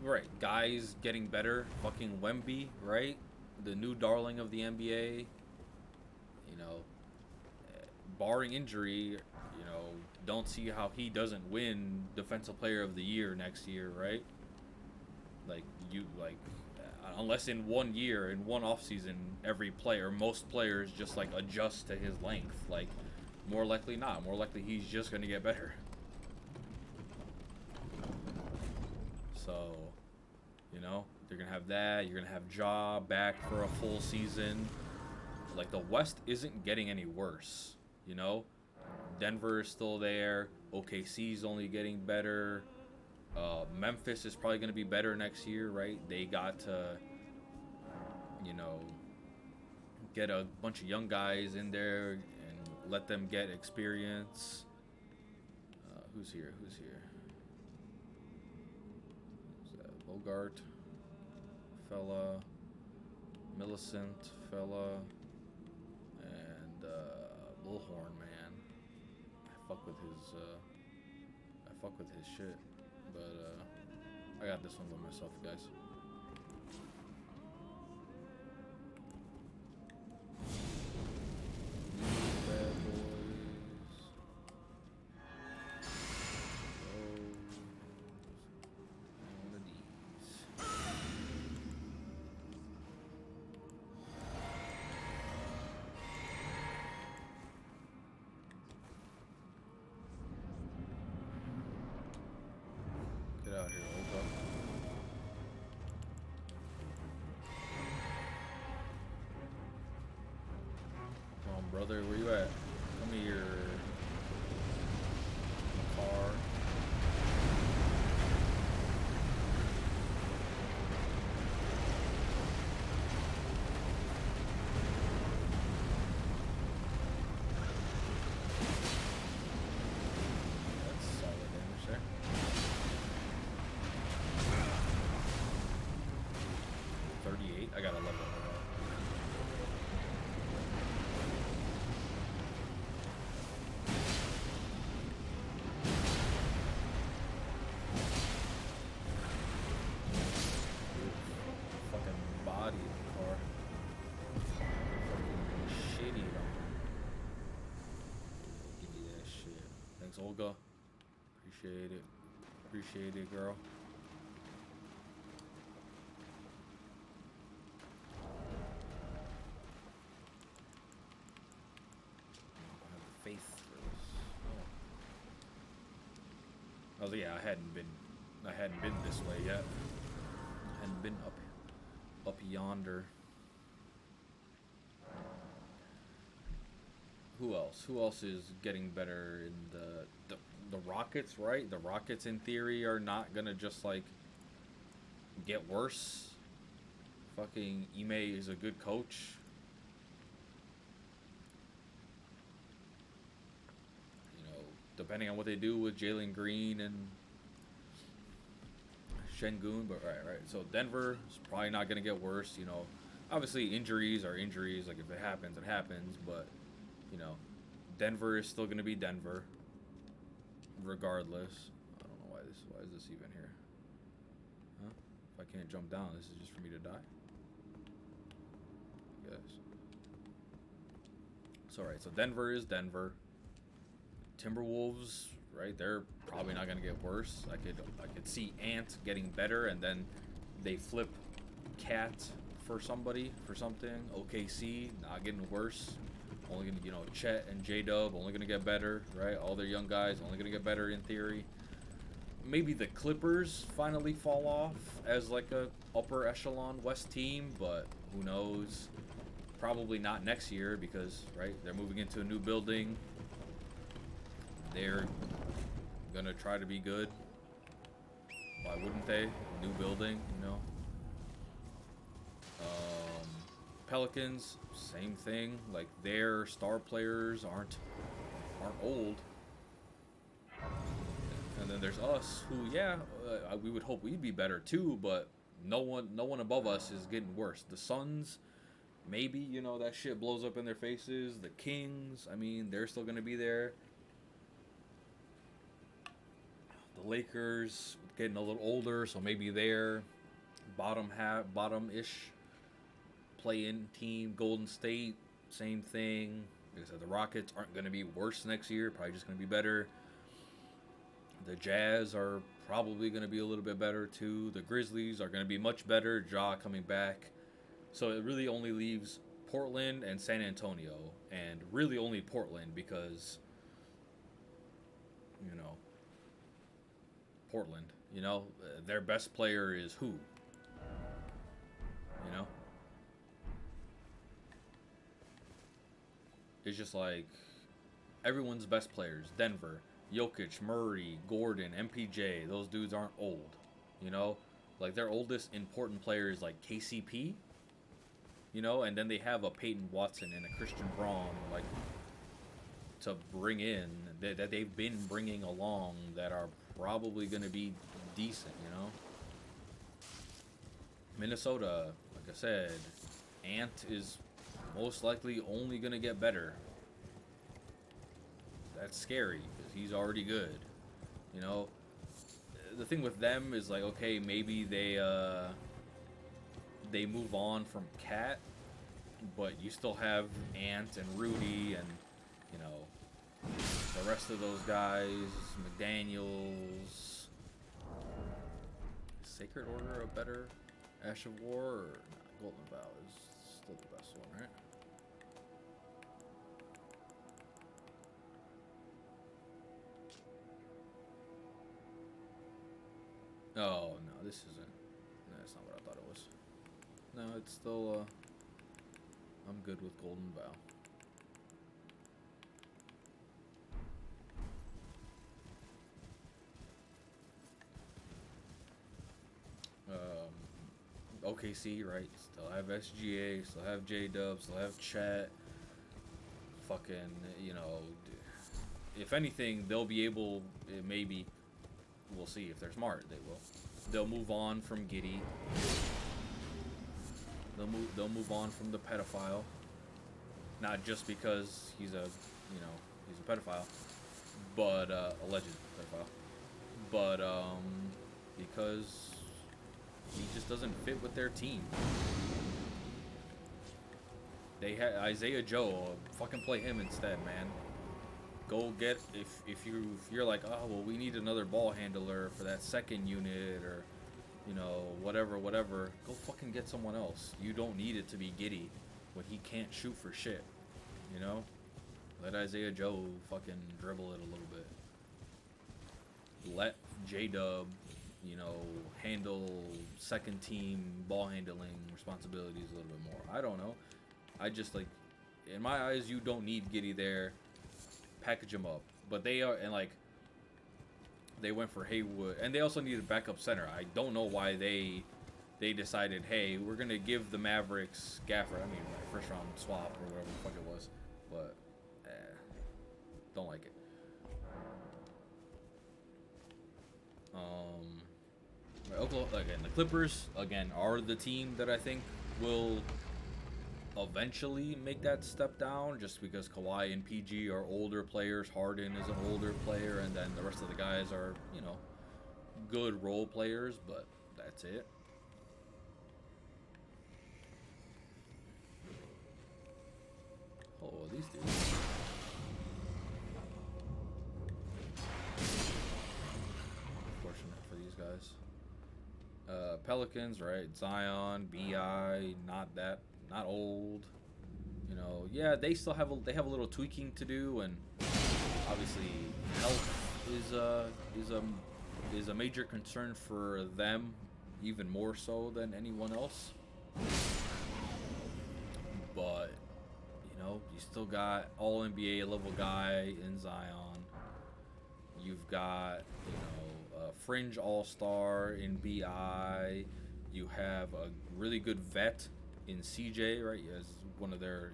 Right, guys getting better. Fucking Wemby, right? The new darling of the NBA. You know, barring injury, you know, don't see how he doesn't win Defensive Player of the Year next year, right? Like, unless in 1 year, in one offseason, every player, most players just, like, adjust to his length. Like, more likely not. More likely he's just going to get better. So, you know, you're going to have that. You're going to have Ja back for a full season. Like, the West isn't getting any worse, you know? Denver is still there. OKC's only getting better. Memphis is probably going to be better next year, right? They got to, you know, get a bunch of young guys in there and let them get experience. Who's here? Who's that? Bogart, fella, Millicent, fella, and Bullhorn, man. I fuck with his shit, but I got this one by myself, guys. Bad boys. One of these. Get out here, Olga. Come on, brother, where you at? Come here. Car. That's solid damage there. I got a level her up. Fucking body in the car. Fucking shitty on her. Give me that shit. Thanks, Olga. Appreciate it. Appreciate it, girl. Faith for this. Oh, yeah, I hadn't been this way yet. I hadn't been up yonder. Who else? Who else is getting better in the Rockets, right? The Rockets in theory are not gonna just like get worse. Fucking Ime is a good coach. Depending on what they do with Jalen Green and Şengün, but right. So Denver is probably not gonna get worse. You know, obviously injuries are injuries. Like if it happens, it happens. But you know, Denver is still gonna be Denver, regardless. I don't know why is this even here? Huh? If I can't jump down, this is just for me to die. Yes. So right. So Denver is Denver. Timberwolves, right? They're probably not gonna get worse. I could see Ant getting better, and then they flip Cat for somebody for something. OKC not getting worse. Only gonna Chet and J-Dub only gonna get better, right? All their young guys only gonna get better in theory. Maybe the Clippers finally fall off as like a upper echelon West team, but who knows? Probably not next year because right they're moving into a new building. They're gonna try to be good. Why wouldn't they? New building, you know. Pelicans, same thing. Like their star players aren't old. And then there's us, who, yeah, we would hope we'd be better too, but no one above us is getting worse. The Suns, maybe, you know, that shit blows up in their faces. The Kings, I mean, they're still gonna be there. The Lakers getting a little older, so maybe they're bottom-ish play-in team. Golden State, same thing. Like I said, the Rockets aren't gonna be worse next year. Probably just gonna be better. The Jazz are probably going to be a little bit better too. The Grizzlies are going to be much better. Ja coming back. So it really only leaves Portland and San Antonio. And really only Portland because, you know, Portland, you know, their best player is who? You know? It's just like everyone's best players. Denver. Jokic, Murray, Gordon, MPJ, those dudes aren't old, you know? Like, their oldest important player is, like, KCP, you know? And then they have a Peyton Watson and a Christian Braun, like, to bring in, that they've been bringing along that are probably going to be decent, you know? Minnesota, like I said, Ant is most likely only going to get better. That's scary because he's already good, you know. The thing with them is like, okay, maybe they move on from Cat, but you still have Ant and Rudy and, you know, the rest of those guys, McDaniels. Sacred Order a better Ash of War or not? Golden Vow is still the best one, right? Oh, no, this isn't. No, that's not what I thought it was. No, it's still, I'm good with Golden Vow. OKC, right? Still have SGA, still have J-Dub, still have Chat. Fucking, you know, if anything, they'll be able, maybe, we'll see if they're smart, they will. They'll move on from Giddey. They'll move on from the pedophile. Not just because he's a, you know, he's a pedophile, but alleged pedophile. But because he just doesn't fit with their team. They had Isaiah Joe. Fucking play him instead, man. Go get if you're like, oh well, we need another ball handler for that second unit, or you know, whatever. Go fucking get someone else. You don't need it to be Giddey when he can't shoot for shit. You know, let Isaiah Joe fucking dribble it a little bit. Let J-Dub, you know, handle second team ball handling responsibilities a little bit more. I don't know. I just, like, in my eyes, you don't need Giddey there. Package him up. But they are, and like, they went for Haywood, and they also needed backup center. I don't know why they decided, hey, we're gonna give the Mavericks Gafford. I mean, first round swap or whatever the fuck it was, but don't like it. Oklahoma, again, the Clippers again are the team that I think will eventually make that step down, just because Kawhi and PG are older players, Harden is an older player, and then the rest of the guys are, you know, good role players, but that's it. Oh, these dudes. Fortunate for these guys. Pelicans, right? Zion, BI, not old. You know, yeah, they still have a little tweaking to do, and obviously health is a major concern for them, even more so than anyone else. But you know, you still got all NBA level guy in Zion. You've got, a fringe all-star in BI. You have a really good vet in CJ, right?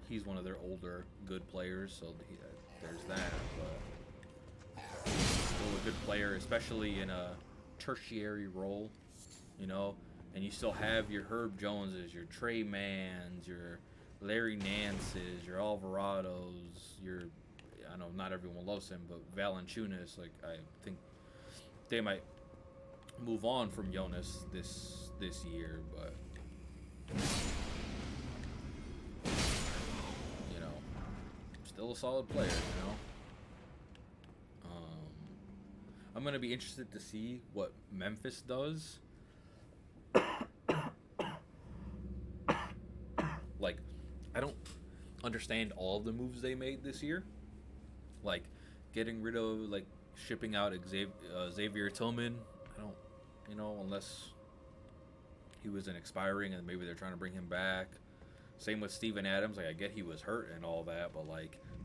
He's one of their older good players, so there's that. But still a good player, especially in a tertiary role, And you still have your Herb Joneses, your Trey Mans, your Larry Nances, your Alvarados, I know not everyone loves him, but Valanciunas, like I think they might move on from Jonas this year, but still a solid player, I'm gonna be interested to see what Memphis does. Like, I don't understand all of the moves they made this year. Like, getting rid of, shipping out Xavier Tillman. I don't, unless he was an expiring and maybe they're trying to bring him back. Same with Steven Adams. Like, I get he was hurt and all that, but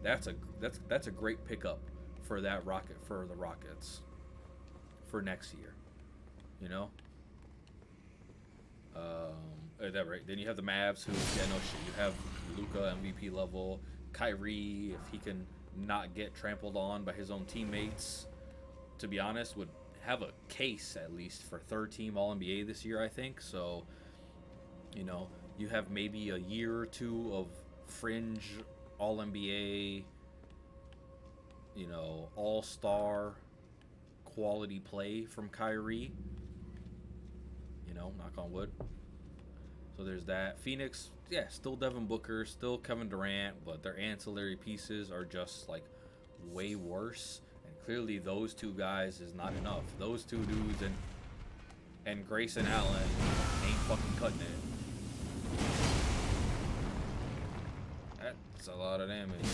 that's a great pickup for the Rockets for next year. That right. Then you have the Mavs, who you have Luka MVP level, Kyrie, if he can not get trampled on by his own teammates, to be honest, would have a case at least for third team All NBA this year, I think. So, you have maybe a year or two of fringe All NBA, all-star quality play from Kyrie. Knock on wood. So there's that. Phoenix, yeah, still Devin Booker, still Kevin Durant, but their ancillary pieces are just way worse. And clearly those two guys is not enough. Those two dudes and Grayson Allen ain't fucking cutting it. That's a lot of damage.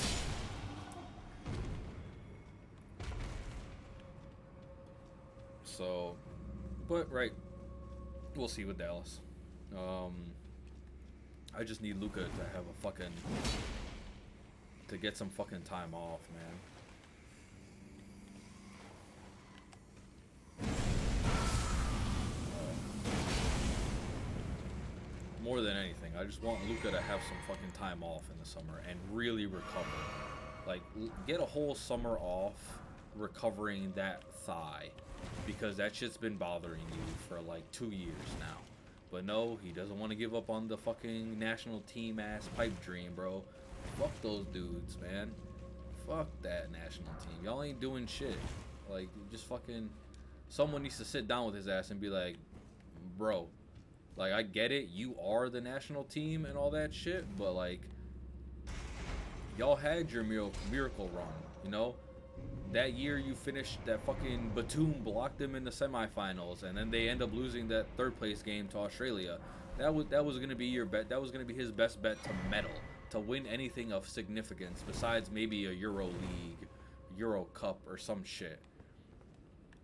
So, but right, we'll see with Dallas. I just need Luka to have to get some fucking time off, man. More than anything, I just want Luka to have some fucking time off in the summer and really recover. Get a whole summer off recovering that thigh, because that shit's been bothering you for 2 years now. But no, he doesn't want to give up on the fucking national team ass pipe dream, bro. Fuck those dudes, man. Fuck that national team. Y'all ain't doing shit. Just fucking... Someone needs to sit down with his ass and be like, bro, I get it. You are the national team and all that shit, but, y'all had your miracle run, That year you finished, that fucking Batum blocked them in the semifinals, and then they end up losing that third place game to Australia. That was gonna be your bet. That was gonna be his best bet to medal, to win anything of significance besides maybe a Euro League, Euro Cup, or some shit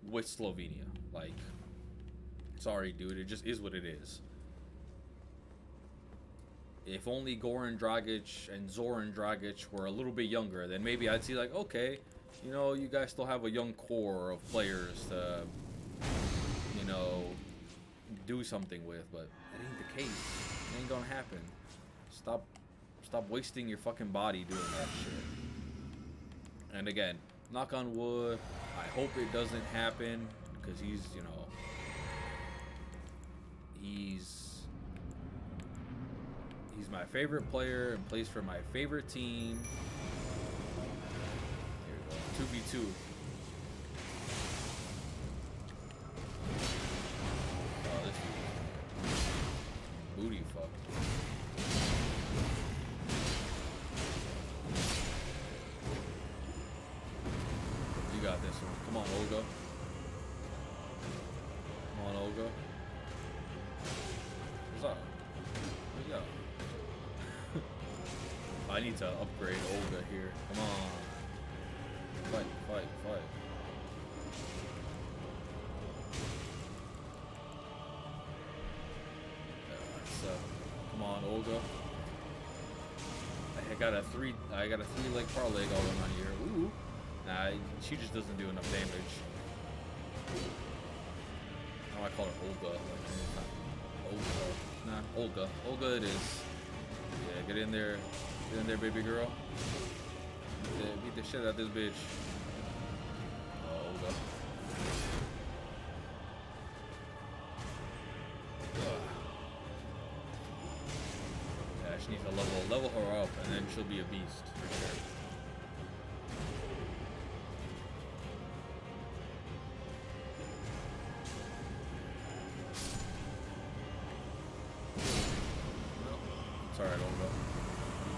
with Slovenia. Sorry, dude, it just is what it is. If only Goran Dragic and Zoran Dragic were a little bit younger, then maybe I'd see okay. You guys still have a young core of players to, do something with, but that ain't the case. It ain't gonna happen. Stop wasting your fucking body doing that shit. And again, knock on wood, I hope it doesn't happen, because he's my favorite player and plays for my favorite team. 2v2. Oh, this booty fuck. You got this one. Come on, Olga. Come on, Olga. What's up? What's up? I need to upgrade Olga here. Come on. Fight. Come on, Olga. I got a three leg parlay going on here. Ooh. Nah, she just doesn't do enough damage. I know I call her Olga. Like, it's not Olga. Nah, Olga. Olga it is. Yeah, get in there. Get in there, baby girl. Yeah, beat the shit out of this bitch. Oh, Olga. Yeah, she needs to level her up, and then she'll be a beast for sure. It's alright, Olga.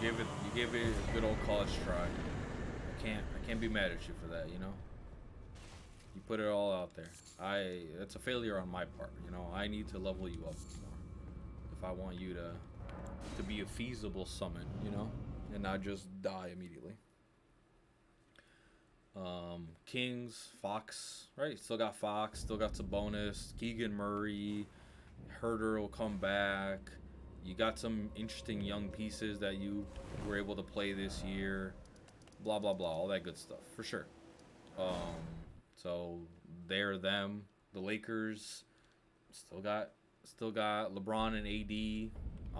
You gave it a good old college try. I can't be mad at you for that, you know? You put it all out there. It's a failure on my part, you know? I need to level you up more. If I want you to be a feasible summon, you know? And not just die immediately. Kings, Fox, right? Still got Fox, still got some bonus. Keegan Murray, Herder will come back. You got some interesting young pieces that you were able to play this year. Blah, blah, blah. All that good stuff, for sure. So, they're them. The Lakers still got LeBron and AD.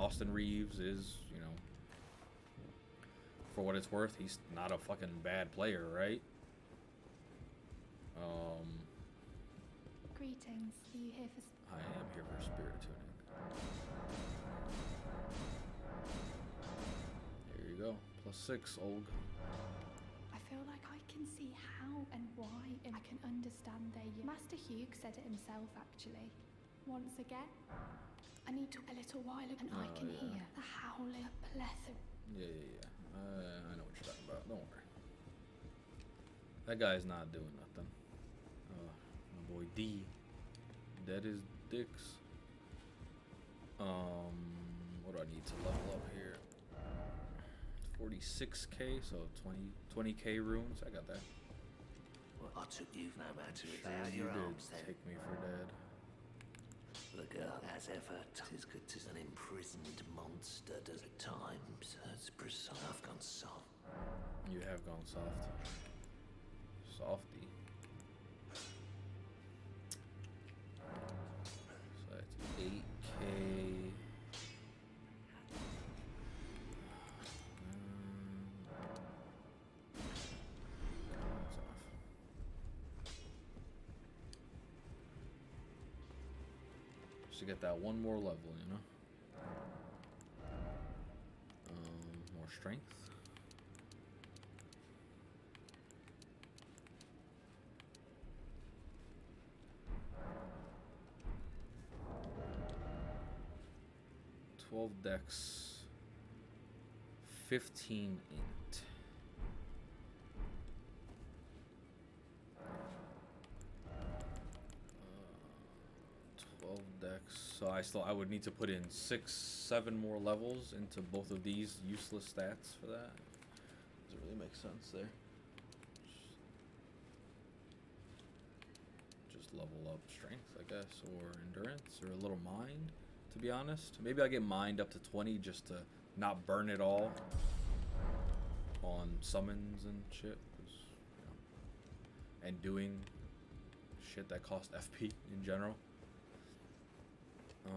Austin Reeves is, you know, for what it's worth, he's not a fucking bad player, right? Greetings. Are you here for... I am here for spirit tuning. There you go. +6, Olg. I feel like I can see how and why, and I can understand their... Master Hugh said it himself, actually. Once again, I need to... A little while ago, and I can hear the howling, a plethora... Yeah. I know what you're talking about. Don't worry. That guy's not doing nothing. My boy D. That is dicks. What do I need to level up here? 46k, so 20k runes. I got that. Well, I took you no matter Sure without you your did arms then. take me for dead. The girl as ever is good as an imprisoned monster does at times. That's precise. I've gone soft. You have gone soft. Softy. So that's 8k. That's off. Just to get that one more level, you know? More strength. Dex, 15 int. 12 dex. So I would need to put in 6-7 more levels into both of these useless stats for that. Doesn't really make sense there. Just level up strength, I guess, or endurance, or a little mind. To be honest, maybe I'll get mind up to 20 just to not burn it all on summons and shit, you know, and doing shit that cost FP in general. Yeah,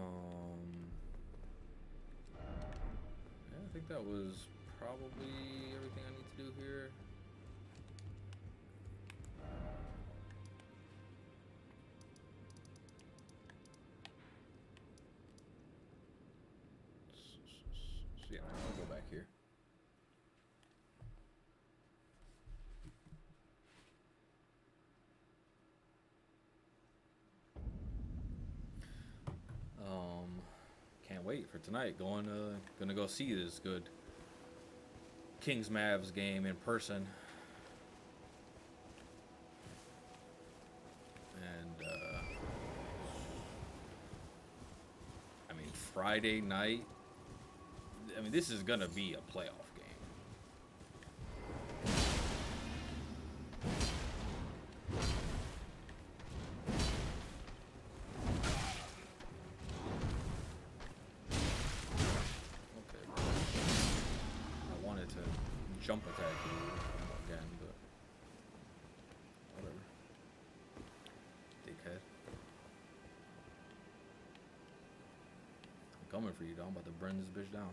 I think that was probably everything I need to do here. So yeah, I'll go back here. Can't wait for tonight. Gonna go see this good Kings Mavs game in person. And I mean, Friday night. I mean, this is gonna be a playoff game. Okay. I wanted to jump attack you again, but coming for you, dog. I'm about to burn this bitch down.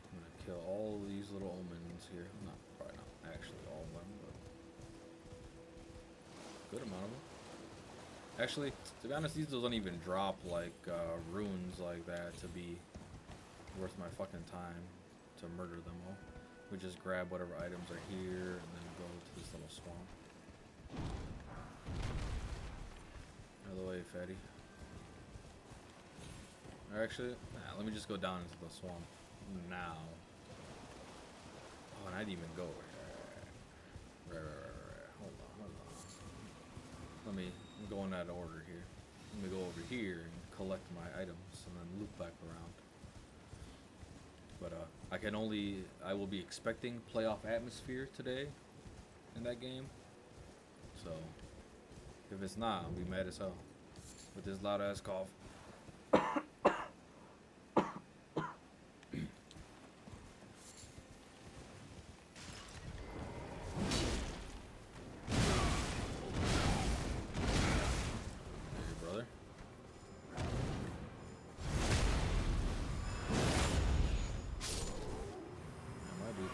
I'm gonna kill all these little omens here. Not probably not actually all of them, but good amount of them. Actually, to be honest, these don't even drop like runes like that to be worth my fucking time to murder them all. We just grab whatever items are here and then go to this little swamp. Out of the way, fatty. Or actually, nah, let me just go down into the swamp now. Oh, and I didn't even go over here. Right. Hold on. Let me go in that order here. Let me go over here and collect my items and then loop back around. But I will be expecting playoff atmosphere today in that game. So if it's not, I'll be mad as hell with this loud ass cough.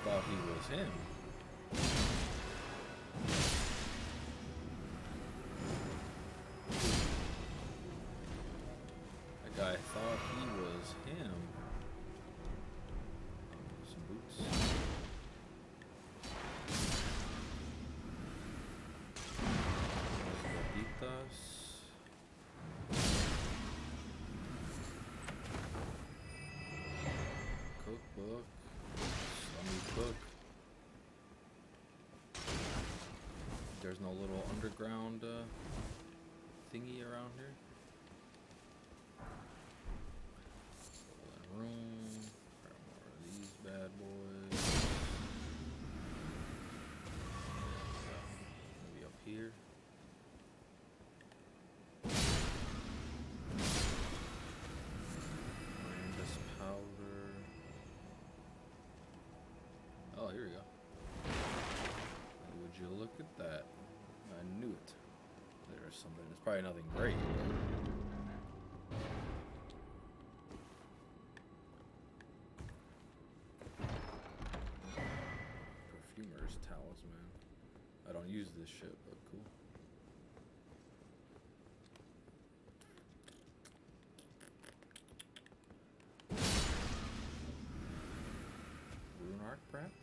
Thought he was him. That guy thought he was him. Some boots. Gorditas. Cookbook. Book. There's no little underground thingy around here. Room. More of these bad boys. Maybe up here. This powder. Oh, here we go. Would you look at that? I knew it. There's something. It's probably nothing great. Perfumer's talisman. I don't use this shit, but cool. Rune arc, perhaps?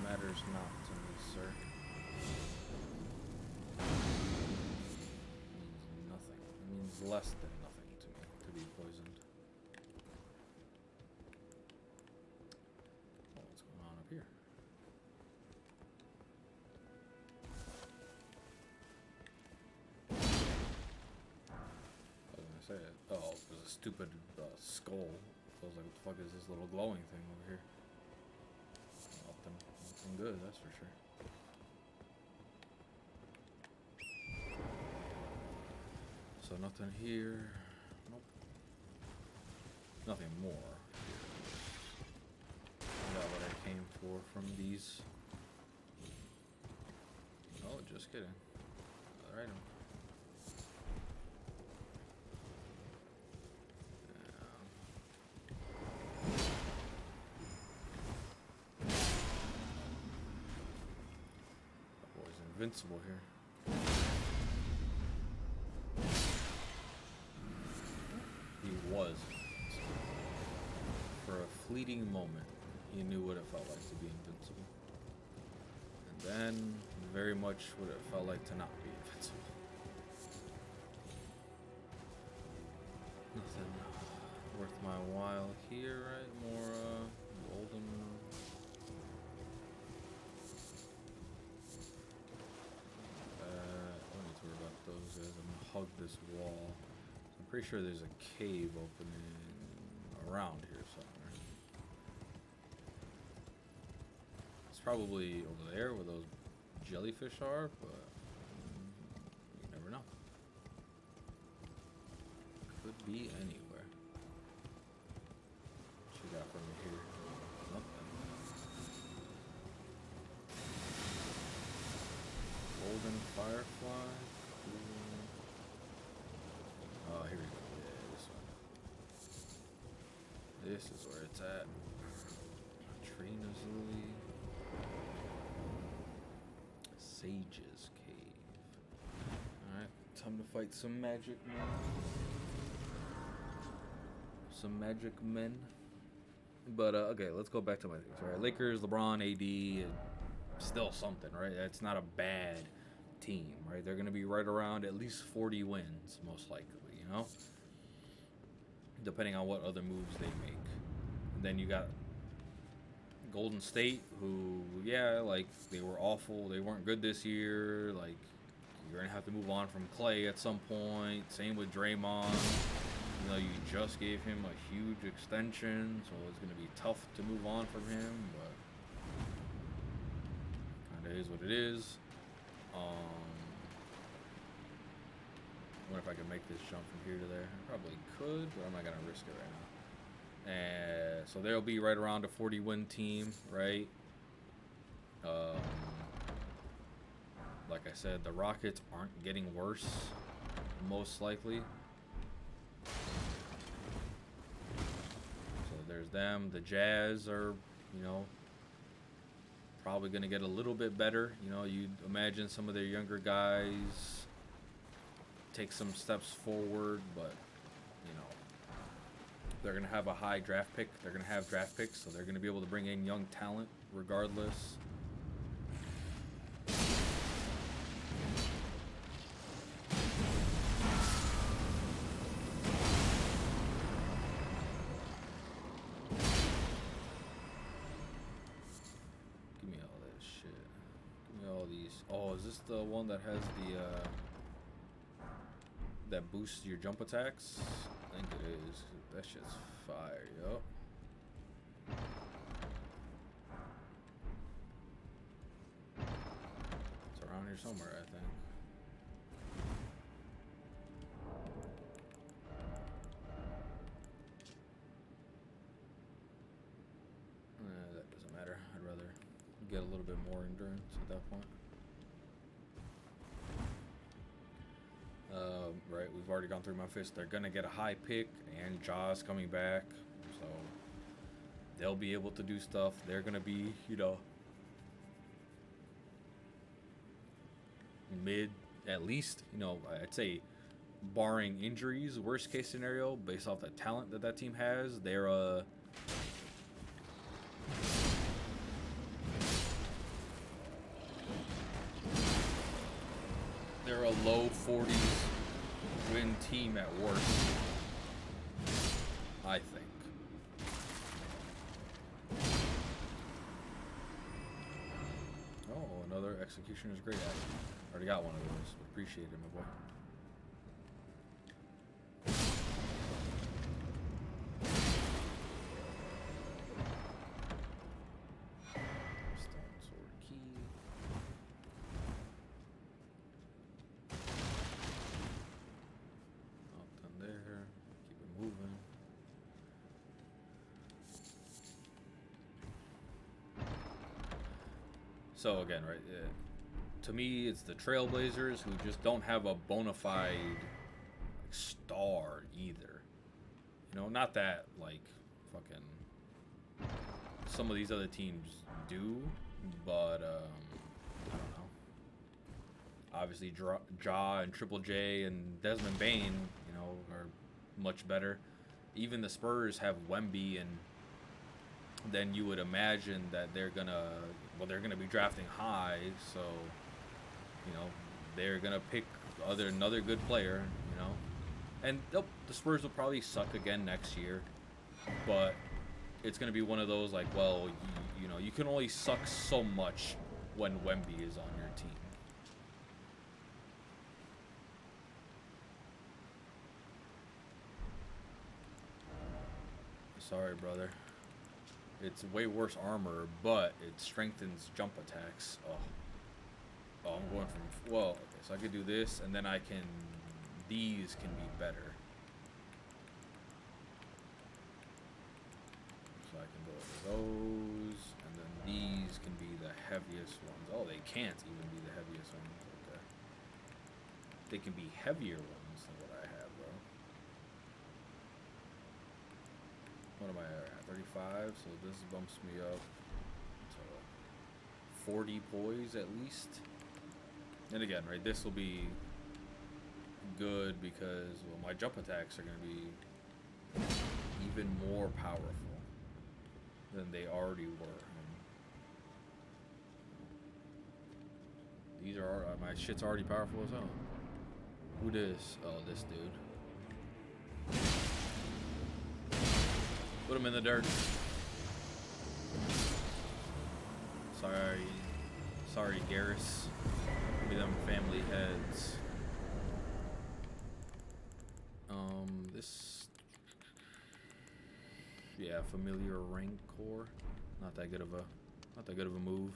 Matters not to me, sir. It means nothing. It means less than nothing to me to be poisoned. Oh, what's going on up here? What was I gonna say? Oh, it was a stupid skull. I was like, what the fuck is this little glowing thing over here? Nothing good, that's for sure. So nothing here. Nope. Nothing more. Got what I came for from these. Oh, just kidding. Another item. Invincible here. He was. For a fleeting moment, he knew what it felt like to be invincible. And then, very much what it felt like to not be invincible. Nothing worth my while here, right? More, golden. I'm gonna hug this wall. I'm pretty sure there's a cave opening around here somewhere. It's probably over there where those jellyfish are, but you never know. Could be anywhere. What you got for me here? Nothing. Golden firefly. Cool. Oh, here we go. Yeah, this one. This is where it's at. Trina's Lily. Sage's Cave. Alright, time to fight some magic men. Some magic men. But, okay, let's go back to my things. Alright, Lakers, LeBron, AD, still something, right? It's not a bad team, right? They're going to be right around at least 40 wins, most likely, you know? Depending on what other moves they make. And then you got Golden State, who, yeah, like, they were awful. They weren't good this year. Like, you're going to have to move on from Clay at some point. Same with Draymond. You know, you just gave him a huge extension, so it's going to be tough to move on from him, but kind of is what it is. I wonder if I can make this jump from here to there. I probably could, but I'm not going to risk it right now. And so they'll be right around a 40-win team, right? Like I said, the Rockets aren't getting worse, most likely. So there's them. The Jazz are, you know, probably going to get a little bit better. You know, you'd imagine some of their younger guys take some steps forward, but, you know, they're going to have a high draft pick. They're going to have draft picks, so they're going to be able to bring in young talent regardless. Give me all that shit. Give me all these. Oh, is this the one that has the, that boosts your jump attacks? I think it is. That shit's fire, yup. It's around here somewhere, I think. That doesn't matter. I'd rather get a little bit more endurance at that point. Right, we've already gone through my fist. They're gonna get a high pick, and Jaws coming back, so they'll be able to do stuff. They're gonna be, you know, mid at least. You know, I'd say, barring injuries, worst case scenario, based off the talent that that team has, they're a low 40s win team at worst, I think. Oh, another Executioner's Great Axe. Already got one of those. Appreciate it, my boy. Stone Sword Key. Nothing there. Keep it moving. So again, right, to me, it's the Trailblazers who just don't have a bona fide star either. You know, not that, like, fucking some of these other teams do, but, I don't know. Obviously, Ja and Triple J and Desmond Bain, you know, are much better. Even the Spurs have Wemby, and then you would imagine that they're gonna be drafting high, so, you know, they're gonna pick another good player, you know. And the Spurs will probably suck again next year, but it's gonna be one of those, like, well, you know, you can only suck so much when Wemby is on your team. Sorry, brother. It's way worse armor, but it strengthens jump attacks. Oh, I'm going from, well, okay, so I could do this, and then I can, these can be better. So I can go over those, and then these can be the heaviest ones. Oh, they can't even be the heaviest ones. Okay. They can be heavier ones than what I have, though. What am I at? 35, so this bumps me up to 40 poise at least. And again, right, this will be good because, well, my jump attacks are going to be even more powerful than they already were. And these are, my shit's already powerful as hell. Who this? Oh, this dude. Put him in the dirt. Sorry, Garrus. Give me them family heads. This, yeah, familiar rancor. Not that good of a move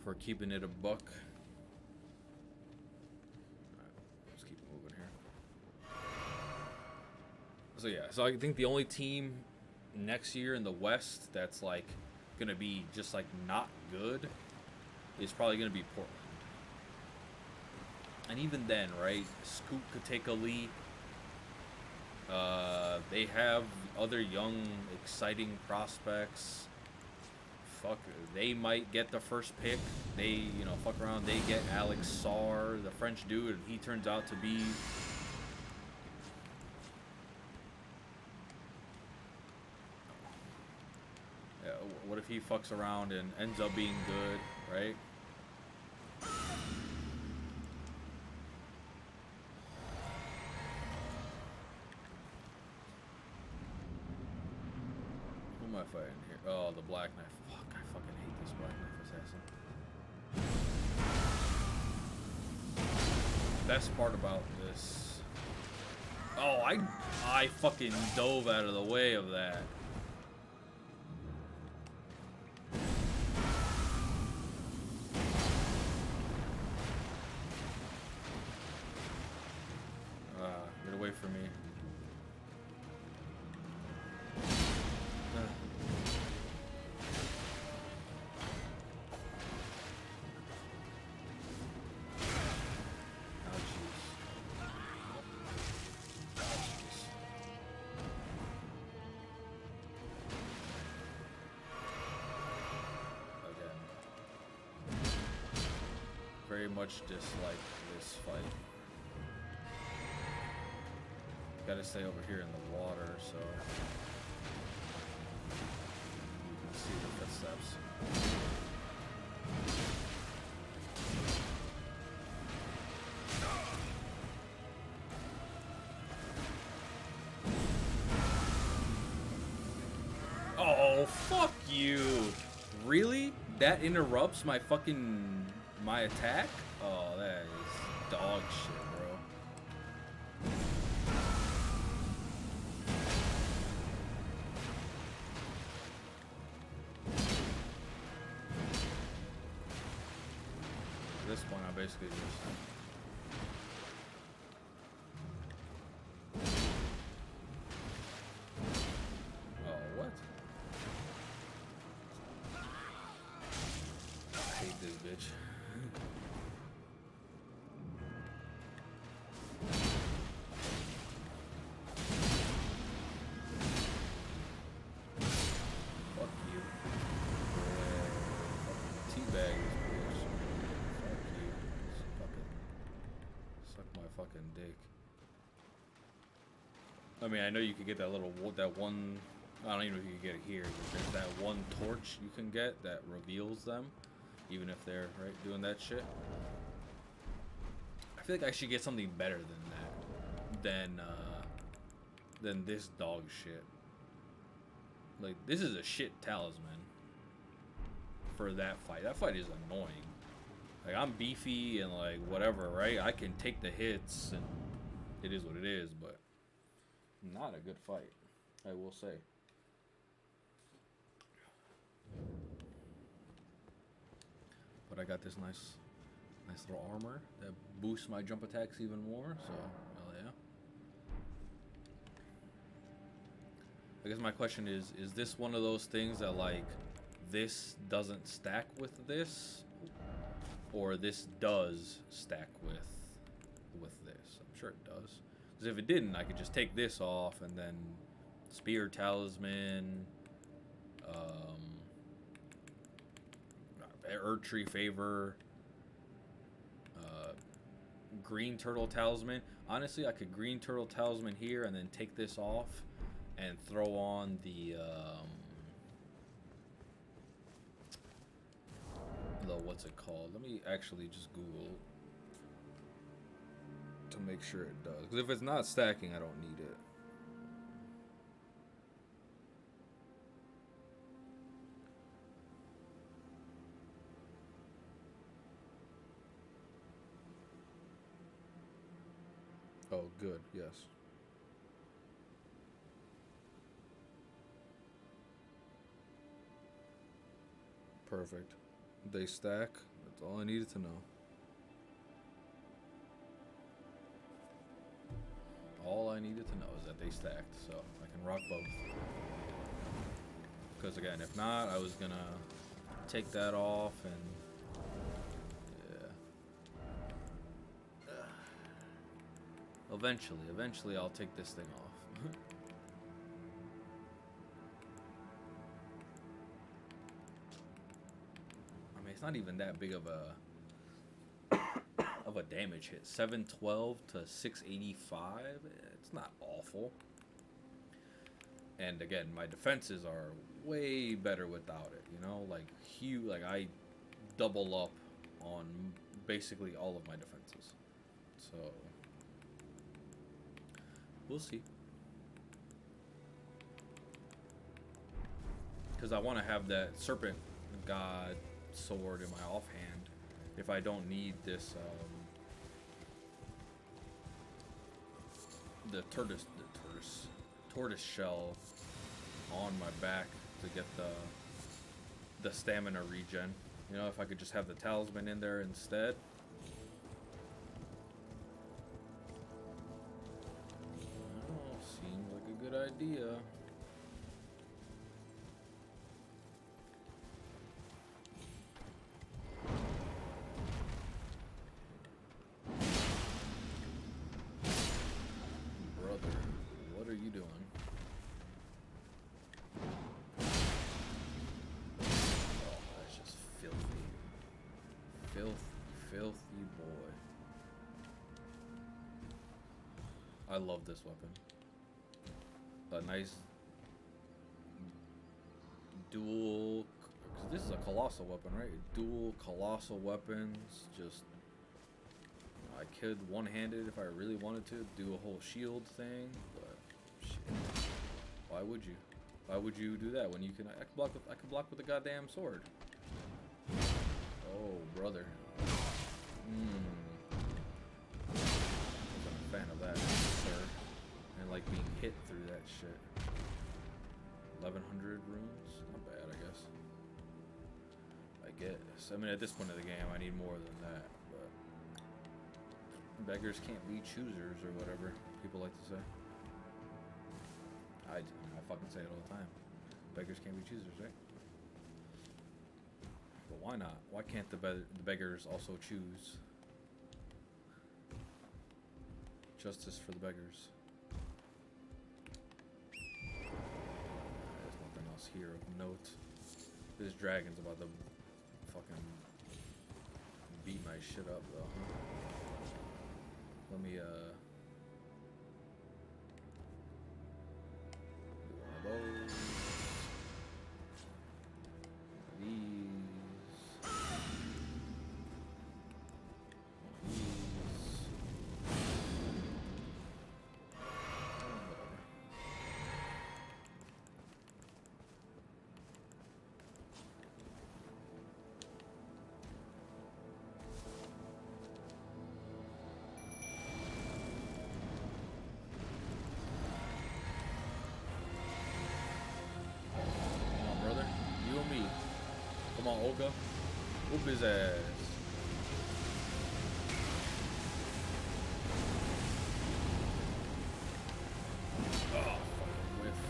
for keeping it a buck. Alright, let's keep moving here. So yeah, so I think the only team next year in the West that's like gonna be just like not good is probably gonna be Portland. And even then, right, Scoot could take a leap. They have other young, exciting prospects. Fuck, they might get the first pick. They, you know, fuck around, they get Alex Sarr, the French dude, and he turns out to be what if he fucks around and ends up being good, right? Who am I fighting here? Oh, the Black Knife. Fuck, I fucking hate this Black Knife assassin. Best part about this. Oh, I fucking dove out of the way of that. Get away from me. Very much dislike this fight. Gotta stay over here in the water so you can see the footsteps. Oh, fuck you! Really? That interrupts my my attack? Oh, that is dog shit, bro. At this point, I basically just... Oh, what? I hate this bitch. Fuck you. Fucking teabag this bitch. Fuck you. Suck my fucking dick. I mean, I know you could get that one. I don't even know if you can get it here. But there's that one torch you can get that reveals them, even if they're right doing that shit. I feel like I should get something better than that, than this dog shit. Like, this is a shit talisman for that fight. That fight is annoying. Like, I'm beefy and like whatever, right? I can take the hits and it is what it is, but not a good fight, I will say. but I got this nice little armor that boosts my jump attacks even more. So, hell yeah. I guess my question is this one of those things that like this doesn't stack with this, or this does stack with this? I'm sure it does. Because if it didn't, I could just take this off and then Spear Talisman, Earth Tree Favor, Green Turtle Talisman. Honestly, I could Green Turtle Talisman here and then take this off and throw on the what's it called? Let me actually just Google to make sure it does. Because if it's not stacking, I don't need it. Oh, good. Yes. Perfect. They stack. That's all I needed to know. All I needed to know is that they stacked, so I can rock both. Because again, if not, I was gonna take that off and yeah. Eventually I'll take this thing off. I mean, it's not even that big of a damage hit. 712 to 685. It's not awful. And again, my defenses are way better without it. You know, like huge. Like I double up on basically all of my defenses. So we'll see. Because I want to have that Serpent God sword in my offhand if I don't need this. The tortoise shell on my back to get the stamina regen. You know, if I could just have the talisman in there instead. Oh, seems like a good idea. Filthy boy. I love this weapon. A nice dual, because this is a colossal weapon, right? Dual colossal weapons. Just, I could one-handed if I really wanted to do a whole shield thing, but shit. Why would you? Why would you do that when you can? I can block with a goddamn sword. Oh, brother. Wasn't a fan of that, sir. And like being hit through that shit. 1100 runes? Not bad, I guess. I mean, at this point of the game, I need more than that, but beggars can't be choosers or whatever people like to say. I fucking say it all the time. Beggars can't be choosers, right? But why not? Why can't the beggars also choose? Justice for the beggars. There's nothing else here of note. This dragon's about to fucking beat my shit up, though. Let me, do one of those. Come on, Olga. Whoop his ass. Oh, fucking whiff.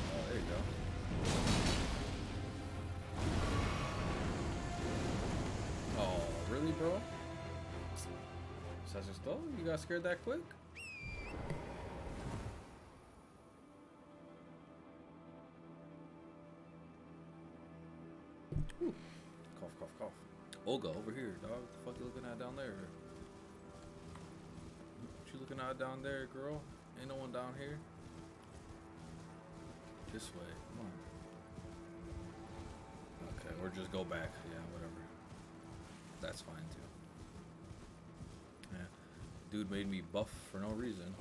Oh, there you go. Oh, really, bro? Such a stove? You got scared that quick? Whew. Cough, cough, cough. Olga, over here, dog. What the fuck you looking at down there? What you looking at down there, girl? Ain't no one down here. This way. Come on. Okay, or just go back. Yeah, whatever. That's fine too. Yeah. Dude made me buff for no reason.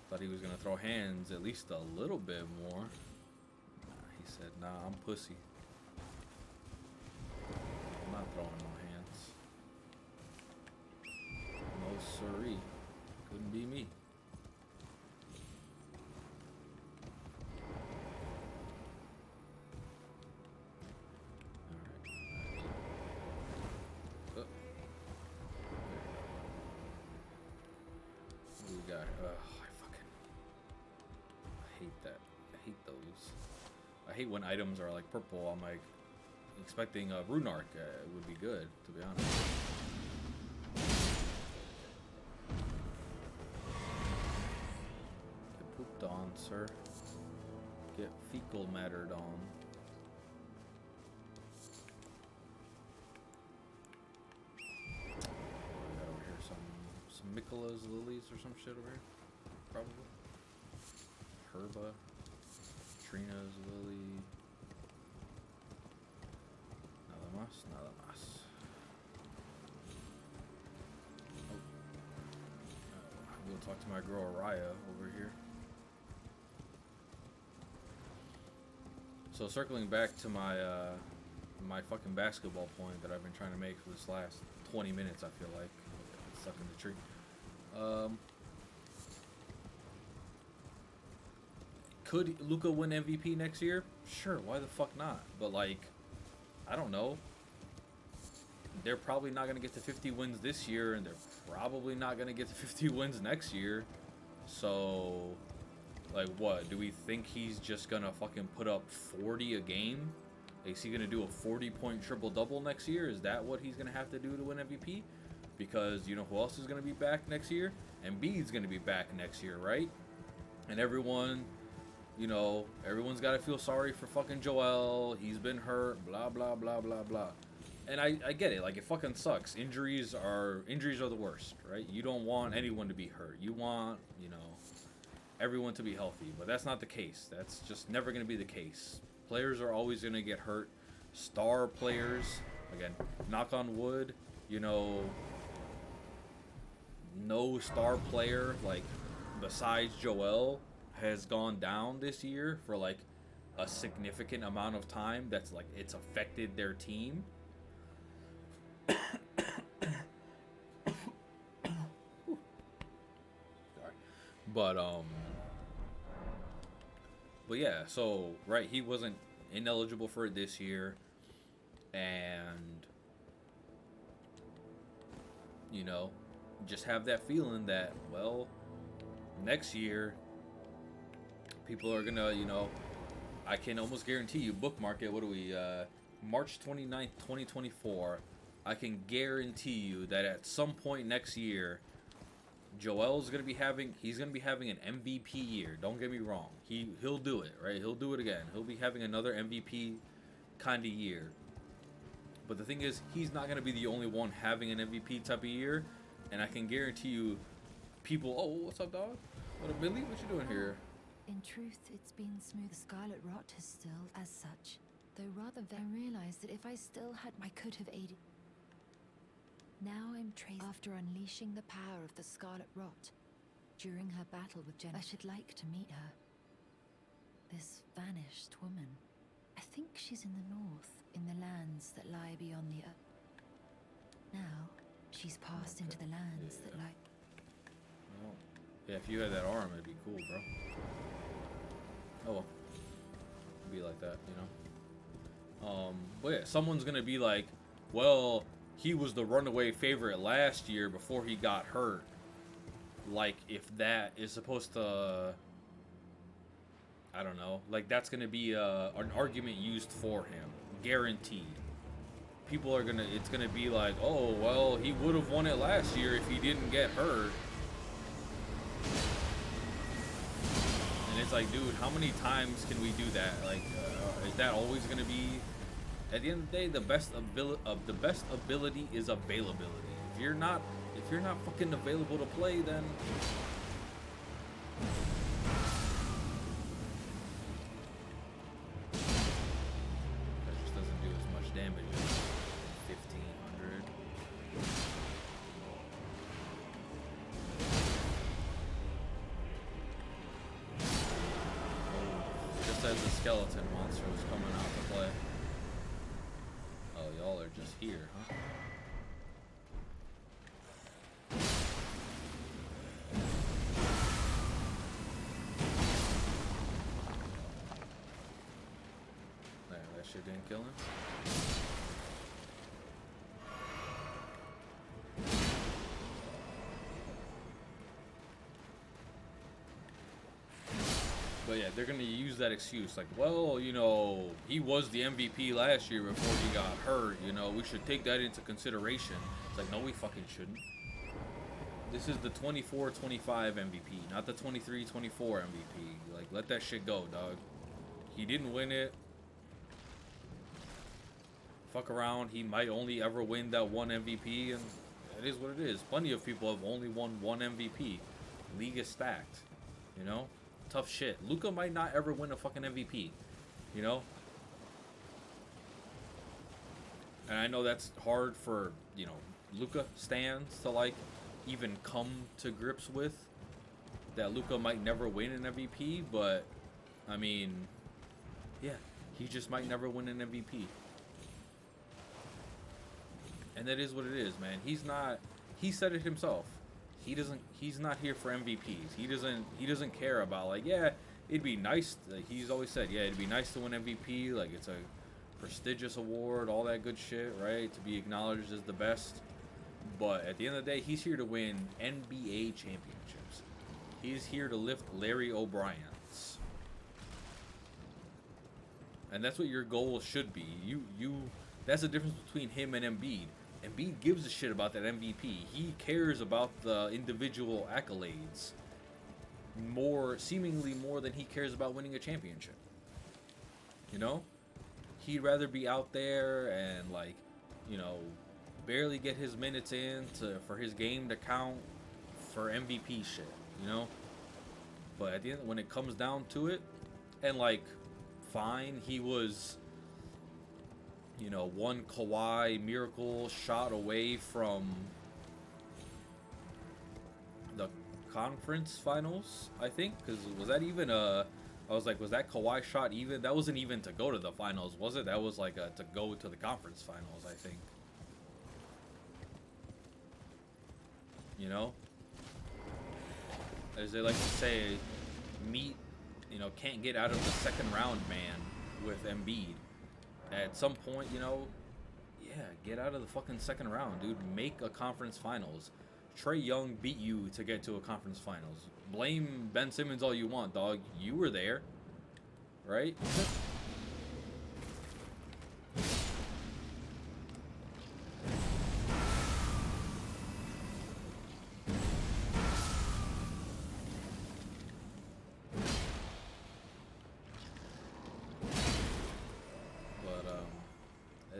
Thought he was gonna throw hands at least a little bit more. Nah, he said, nah, I'm pussy. I'm not throwing no hands. No siree. Couldn't be me. Alright. What do we got? I hate that. I hate those. I hate when items are like purple. I'm like expecting a Runark would be good, to be honest. Get pooped on, sir. Get fecal mattered on. What do we got over here? Some Mikola's lilies or some shit over here? Probably. Herba. Trina's lily. Nada más, nada más. Oh. We'll talk to my girl Raya over here. So circling back to my my fucking basketball point that I've been trying to make for this last 20 minutes, I feel like. Stuck in the tree. Could Luka win MVP next year? Sure, why the fuck not? But like, I don't know. They're probably not going to get to 50 wins this year, and they're probably not going to get to 50 wins next year. So, like, what? Do we think he's just going to fucking put up 40 a game? Is he going to do a 40-point triple-double next year? Is that what he's going to have to do to win MVP? Because you know who else is going to be back next year? Embiid's going to be back next year, right? And everyone... You know, everyone's got to feel sorry for fucking Joel. He's been hurt, blah, blah, blah, blah, blah. And I get it. Like, it fucking sucks. Injuries are the worst, right? You don't want anyone to be hurt. You want, you know, everyone to be healthy. But that's not the case. That's just never going to be the case. Players are always going to get hurt. Star players, again, knock on wood, you know, no star player, like, besides Joel has gone down this year for like a significant amount of time that's like it's affected their team. But yeah, so right, he wasn't ineligible for it this year, and you know, just have that feeling that, well, next year people are gonna, you know, I can almost guarantee you, bookmark it, what do we, March 29th, 2024, I can guarantee you that at some point next year, Joel's gonna be having, he's gonna be having an MVP year, don't get me wrong, he'll do it, right, he'll do it again, he'll be having another MVP kind of year, but the thing is, he's not gonna be the only one having an MVP type of year, and I can guarantee you, people, oh, what's up, dog, what up, Billy, what you doing here? In truth, it's been smooth. The scarlet rot has still, as such, though rather I realized that if I still had, I could have aided. Now I'm traced after unleashing the power of the scarlet rot. During her battle with Jen, I should like to meet her. This vanished woman. I think she's in the north, in the lands that lie beyond the earth. Now, she's passed into the lands that lie... Well, Yeah, if you had that arm, it'd be cool, bro. Oh well. It'd be like that, you know? But yeah, someone's gonna be like, well, he was the runaway favorite last year before he got hurt. Like, if that is supposed to... I don't know. Like, that's gonna be an argument used for him. Guaranteed. People are gonna... It's gonna be like, oh, well, he would have won it last year if he didn't get hurt. And it's like, dude, how many times can we do that? Like, is that always gonna be... At the end of the day, the best ability is availability. If you're not fucking available to play, then... That just doesn't do as much damage as 1500. Just as the skeleton monster was coming out to play. Oh, y'all are just here, huh? There, that shit didn't kill him. But yeah, they're gonna use that excuse, like, well, you know, he was the MVP last year before he got hurt, you know, we should take that into consideration. It's like, no, we fucking shouldn't. This is the 24-25 MVP, not the 23-24 MVP. Like, let that shit go, dog. He didn't win it. Fuck around, he might only ever win that one MVP, and it is what it is. Plenty of people have only won one MVP. League is stacked, you know? Tough shit. Luka might not ever win a fucking MVP, you know? And I know that's hard for, you know, Luka stans to, like, even come to grips with. That Luka might never win an MVP, but, I mean, yeah, he just might never win an MVP. And that is what it is, man. He said it himself. He's not here for MVPs. He doesn't care about, like, yeah, it'd be nice. Like, he's always said, yeah, it'd be nice to win MVP. Like, it's a prestigious award, all that good shit, right? To be acknowledged as the best. But at the end of the day, he's here to win NBA championships. He's here to lift Larry O'Brien's. And that's what your goal should be. That's the difference between him and Embiid. Embiid gives a shit about that MVP. He cares about the individual accolades seemingly more than he cares about winning a championship. You know? He'd rather be out there and, like, you know, barely get his minutes in for his game to count for MVP shit, you know? But at the end, when it comes down to it, and, like, fine, he was, you know, one Kawhi miracle shot away from the conference finals, I think. Because was that even I was like, was that Kawhi shot even? That wasn't even to go to the finals, was it? That was like to go to the conference finals, I think. You know? As they like to say, can't get out of the second round, man, with Embiid. At some point, you know, yeah, get out of the fucking second round, dude. Make a conference finals. Trae Young beat you to get to a conference finals. Blame Ben Simmons all you want, dog. You were there, right?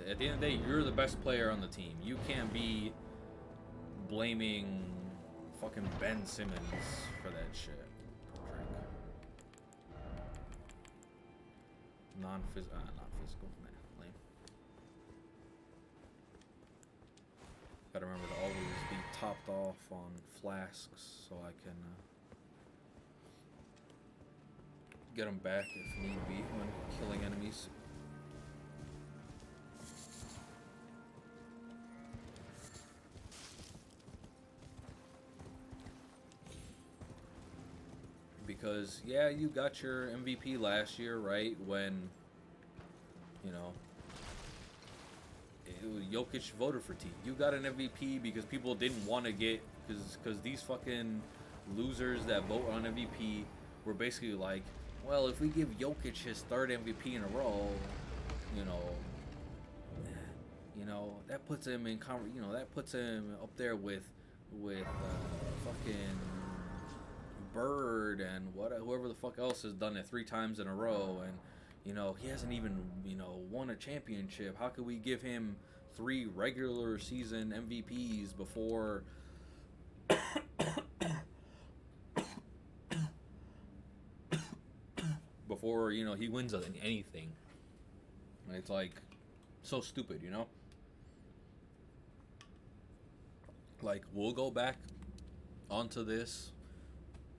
At the end of the day, you're the best player on the team. You can't be blaming fucking Ben Simmons for that shit. Drink. Not physical, nah, lame. Gotta remember to always be topped off on flasks so I can get them back if need be when killing enemies. because yeah, you got your MVP last year, right? When, you know, Jokic voter fatigue. You got an MVP because people didn't want to get, because these fucking losers that vote on MVP were basically like, well, if we give Jokic his third MVP in a row, you know, that puts him in, that puts him up there with fucking Bird and whoever the fuck else has done it 3 times in a row, and he hasn't even won a championship. How could we give him 3 regular season MVPs before he wins anything? It's like so stupid, Like, we'll go back onto this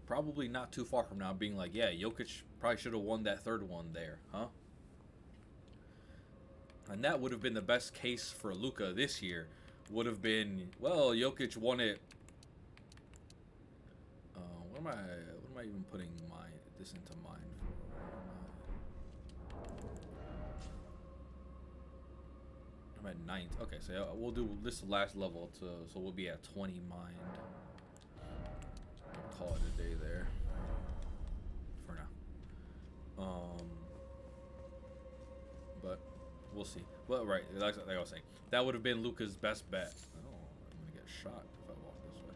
probably not too far from now, being like, yeah, Jokic probably should have won that third one there, huh? And that would have been the best case for Luka this year. Would have been, well, Jokic won it. What am I even putting this into mind for? I'm at 9th. Okay, so we'll do this last level so we'll be at 20 mind. Call it a day there for now. But we'll see. Well, right, like I was saying, that would have been Luka's best bet. Oh, I'm gonna get shot if I walk this way.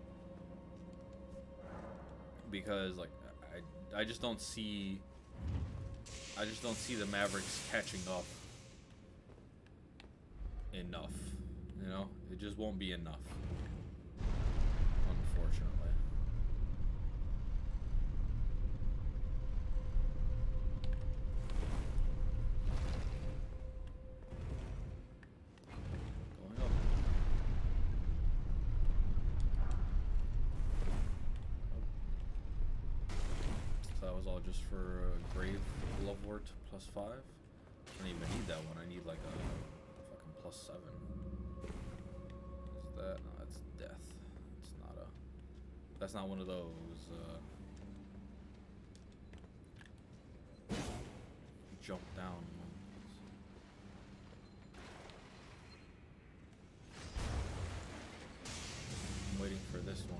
Because like I just don't see the Mavericks catching up enough. It just won't be enough. Unfortunately. Just for grave Lovewort +5. I don't even need that one. I need like a fucking +7. Is that? No, that's death. It's not a. That's not one of those. Jump down ones. I'm waiting for this one.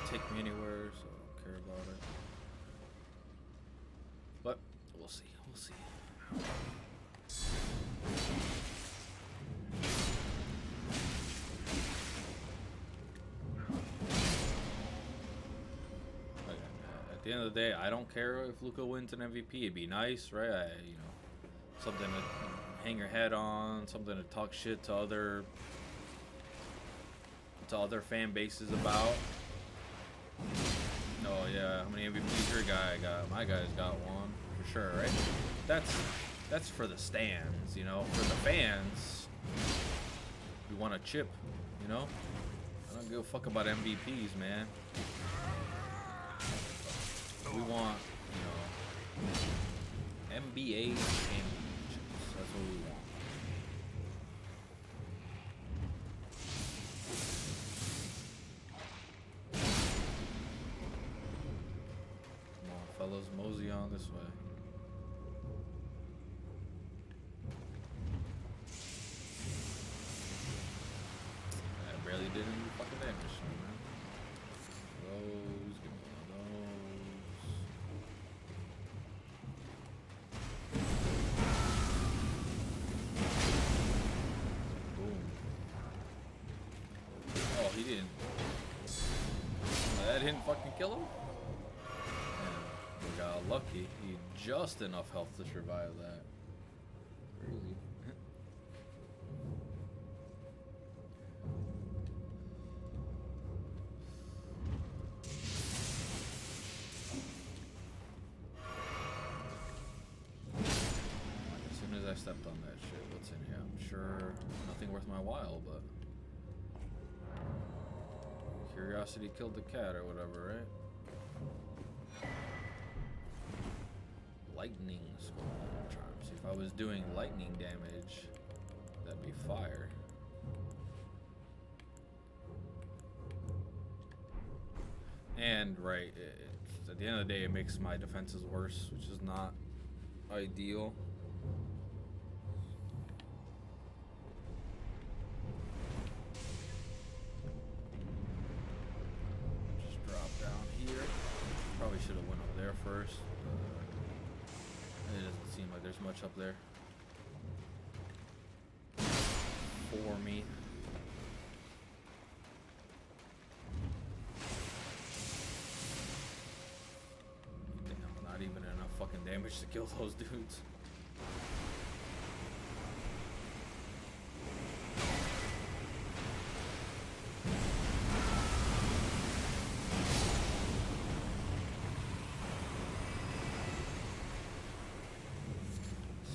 Take me anywhere, so I don't care about it. But we'll see. We'll see. At the end of the day, I don't care if Luka wins an MVP. It'd be nice, right? Something to hang your head on, something to talk shit to other fan bases about. Oh yeah, how many MVPs your guy got? My guy's got one for sure, right? That's for the stands, For the fans, we want a chip, I don't give a fuck about MVPs, man. We want, NBA championships. That's what we want. Fellas, mosey on this way. I barely did any fucking damage, man. Those, give me one of those. Boom. Oh, he didn't. That didn't fucking kill him? Got lucky. He had just enough health to survive that. Crazy. As soon as I stepped on that shit, what's in here? I'm sure nothing worth my while, but curiosity killed the cat or whatever, right? Lightning squall charm. See, if I was doing lightning damage, that'd be fire. And right, at the end of the day, it makes my defenses worse, which is not ideal. Just drop down here. Probably should have went up there first. It doesn't seem like there's much up there for me. Damn, not even enough fucking damage to kill those dudes.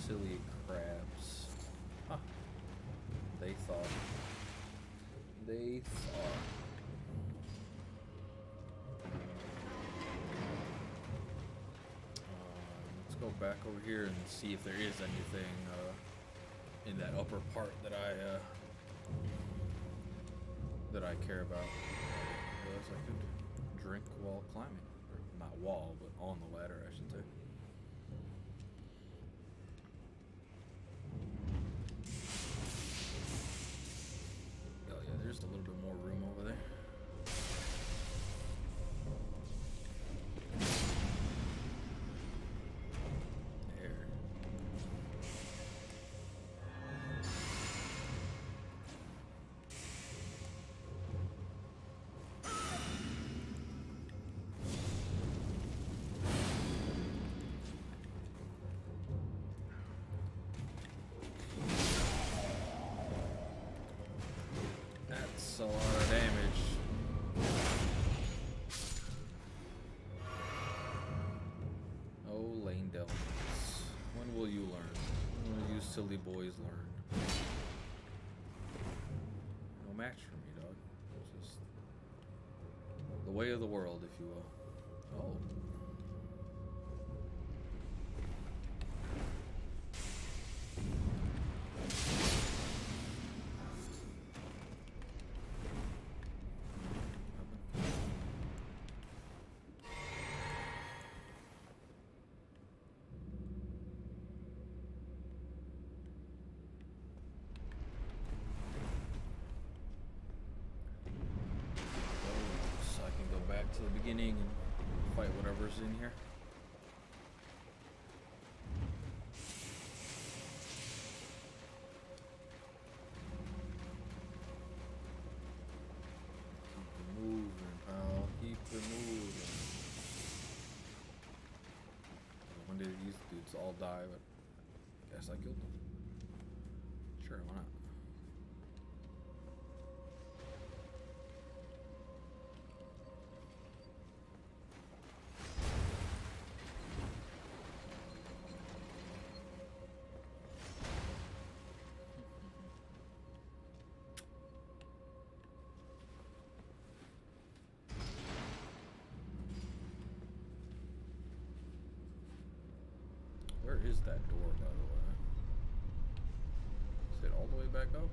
Silly crabs. Huh. They thought. Let's go back over here and see if there is anything in that upper part that I care about. Realize I could drink while climbing. Or not wall, but on the ladder, I should say. Oh yeah, there's a little bit more room over there. There. That's a lot of damage. Oh, lane devils. When will you learn? When will you silly boys learn? No match for me, dog. It's just the way of the world, if you will. Oh. So I can go back to the beginning and fight whatever's in here. Keep it moving, pal. Keep it moving. One day these dudes all die, but I guess I killed them. Sure, why not? Where is that door, by the way? Is it all the way back up?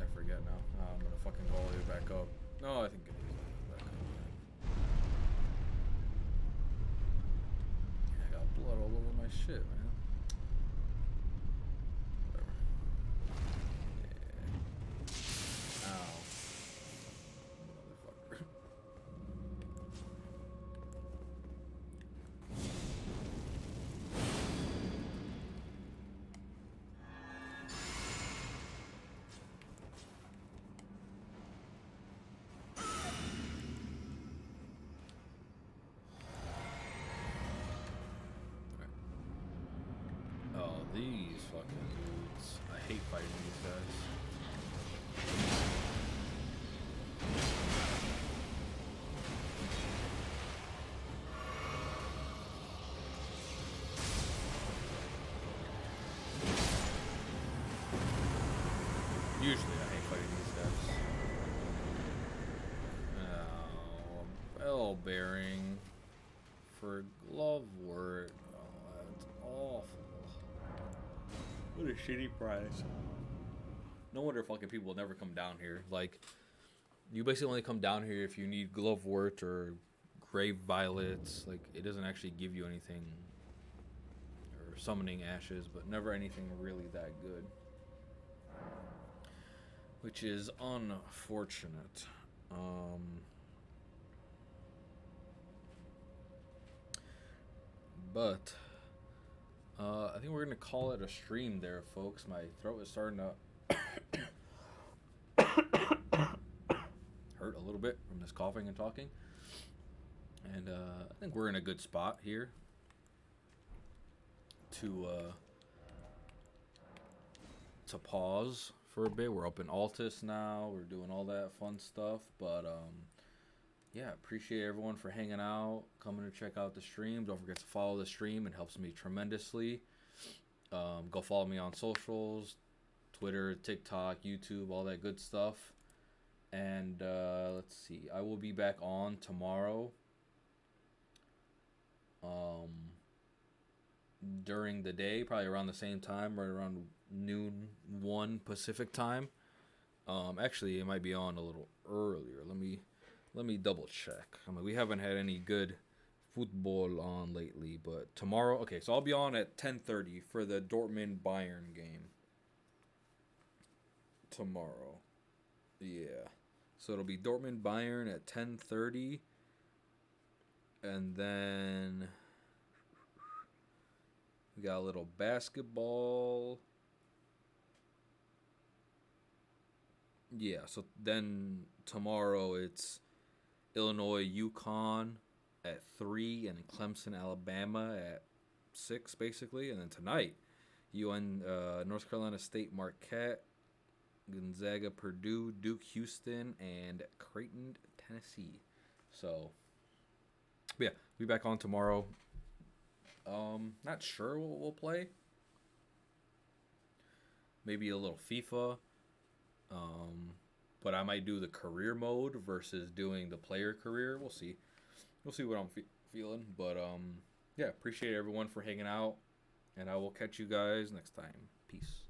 I forget now. Oh, I'm gonna fucking go all the way back up. No, I think it is all the way back up. Yeah, I got blood all over my shit, man. Whatever. Yeah. Ow. Motherfucker. Oh, these fucking dudes. I hate fighting these guys. Usually I hate fighting these guys. bearing for glove work. Oh, that's awful. What a shitty price. No wonder fucking people will never come down here. Like, you basically only come down here if you need glove work or grave violets. Like, it doesn't actually give you anything, or summoning ashes, but never anything really that good, which is unfortunate. But I think we're gonna call it a stream there, folks. My throat is starting to hurt a little bit from this coughing and talking, and I think we're in a good spot here to pause for a bit. We're up in Altus now. We're doing all that fun stuff, but yeah, appreciate everyone for hanging out, coming to check out the stream. Don't forget to follow the stream. It helps me tremendously. Go follow me on socials, Twitter, TikTok, YouTube, all that good stuff. And let's see, I will be back on tomorrow during the day, probably around the same time, right around noon 1 Pacific time. Actually, it might be on a little earlier. Let me double check. I mean, we haven't had any good football on lately, but tomorrow, okay, so I'll be on at 10:30 for the Dortmund Bayern game tomorrow. Yeah. So it'll be Dortmund Bayern at 10:30, and then we got a little basketball. Yeah, so then tomorrow it's Illinois UConn at 3 and Clemson Alabama at 6 basically, and then tonight North Carolina State Marquette, Gonzaga Purdue, Duke Houston, and Creighton Tennessee. So yeah, be back on tomorrow. Not sure what we'll play. Maybe a little FIFA. But I might do the career mode versus doing the player career. We'll see. We'll see what I'm feeling. But yeah, appreciate everyone for hanging out, and I will catch you guys next time. Peace.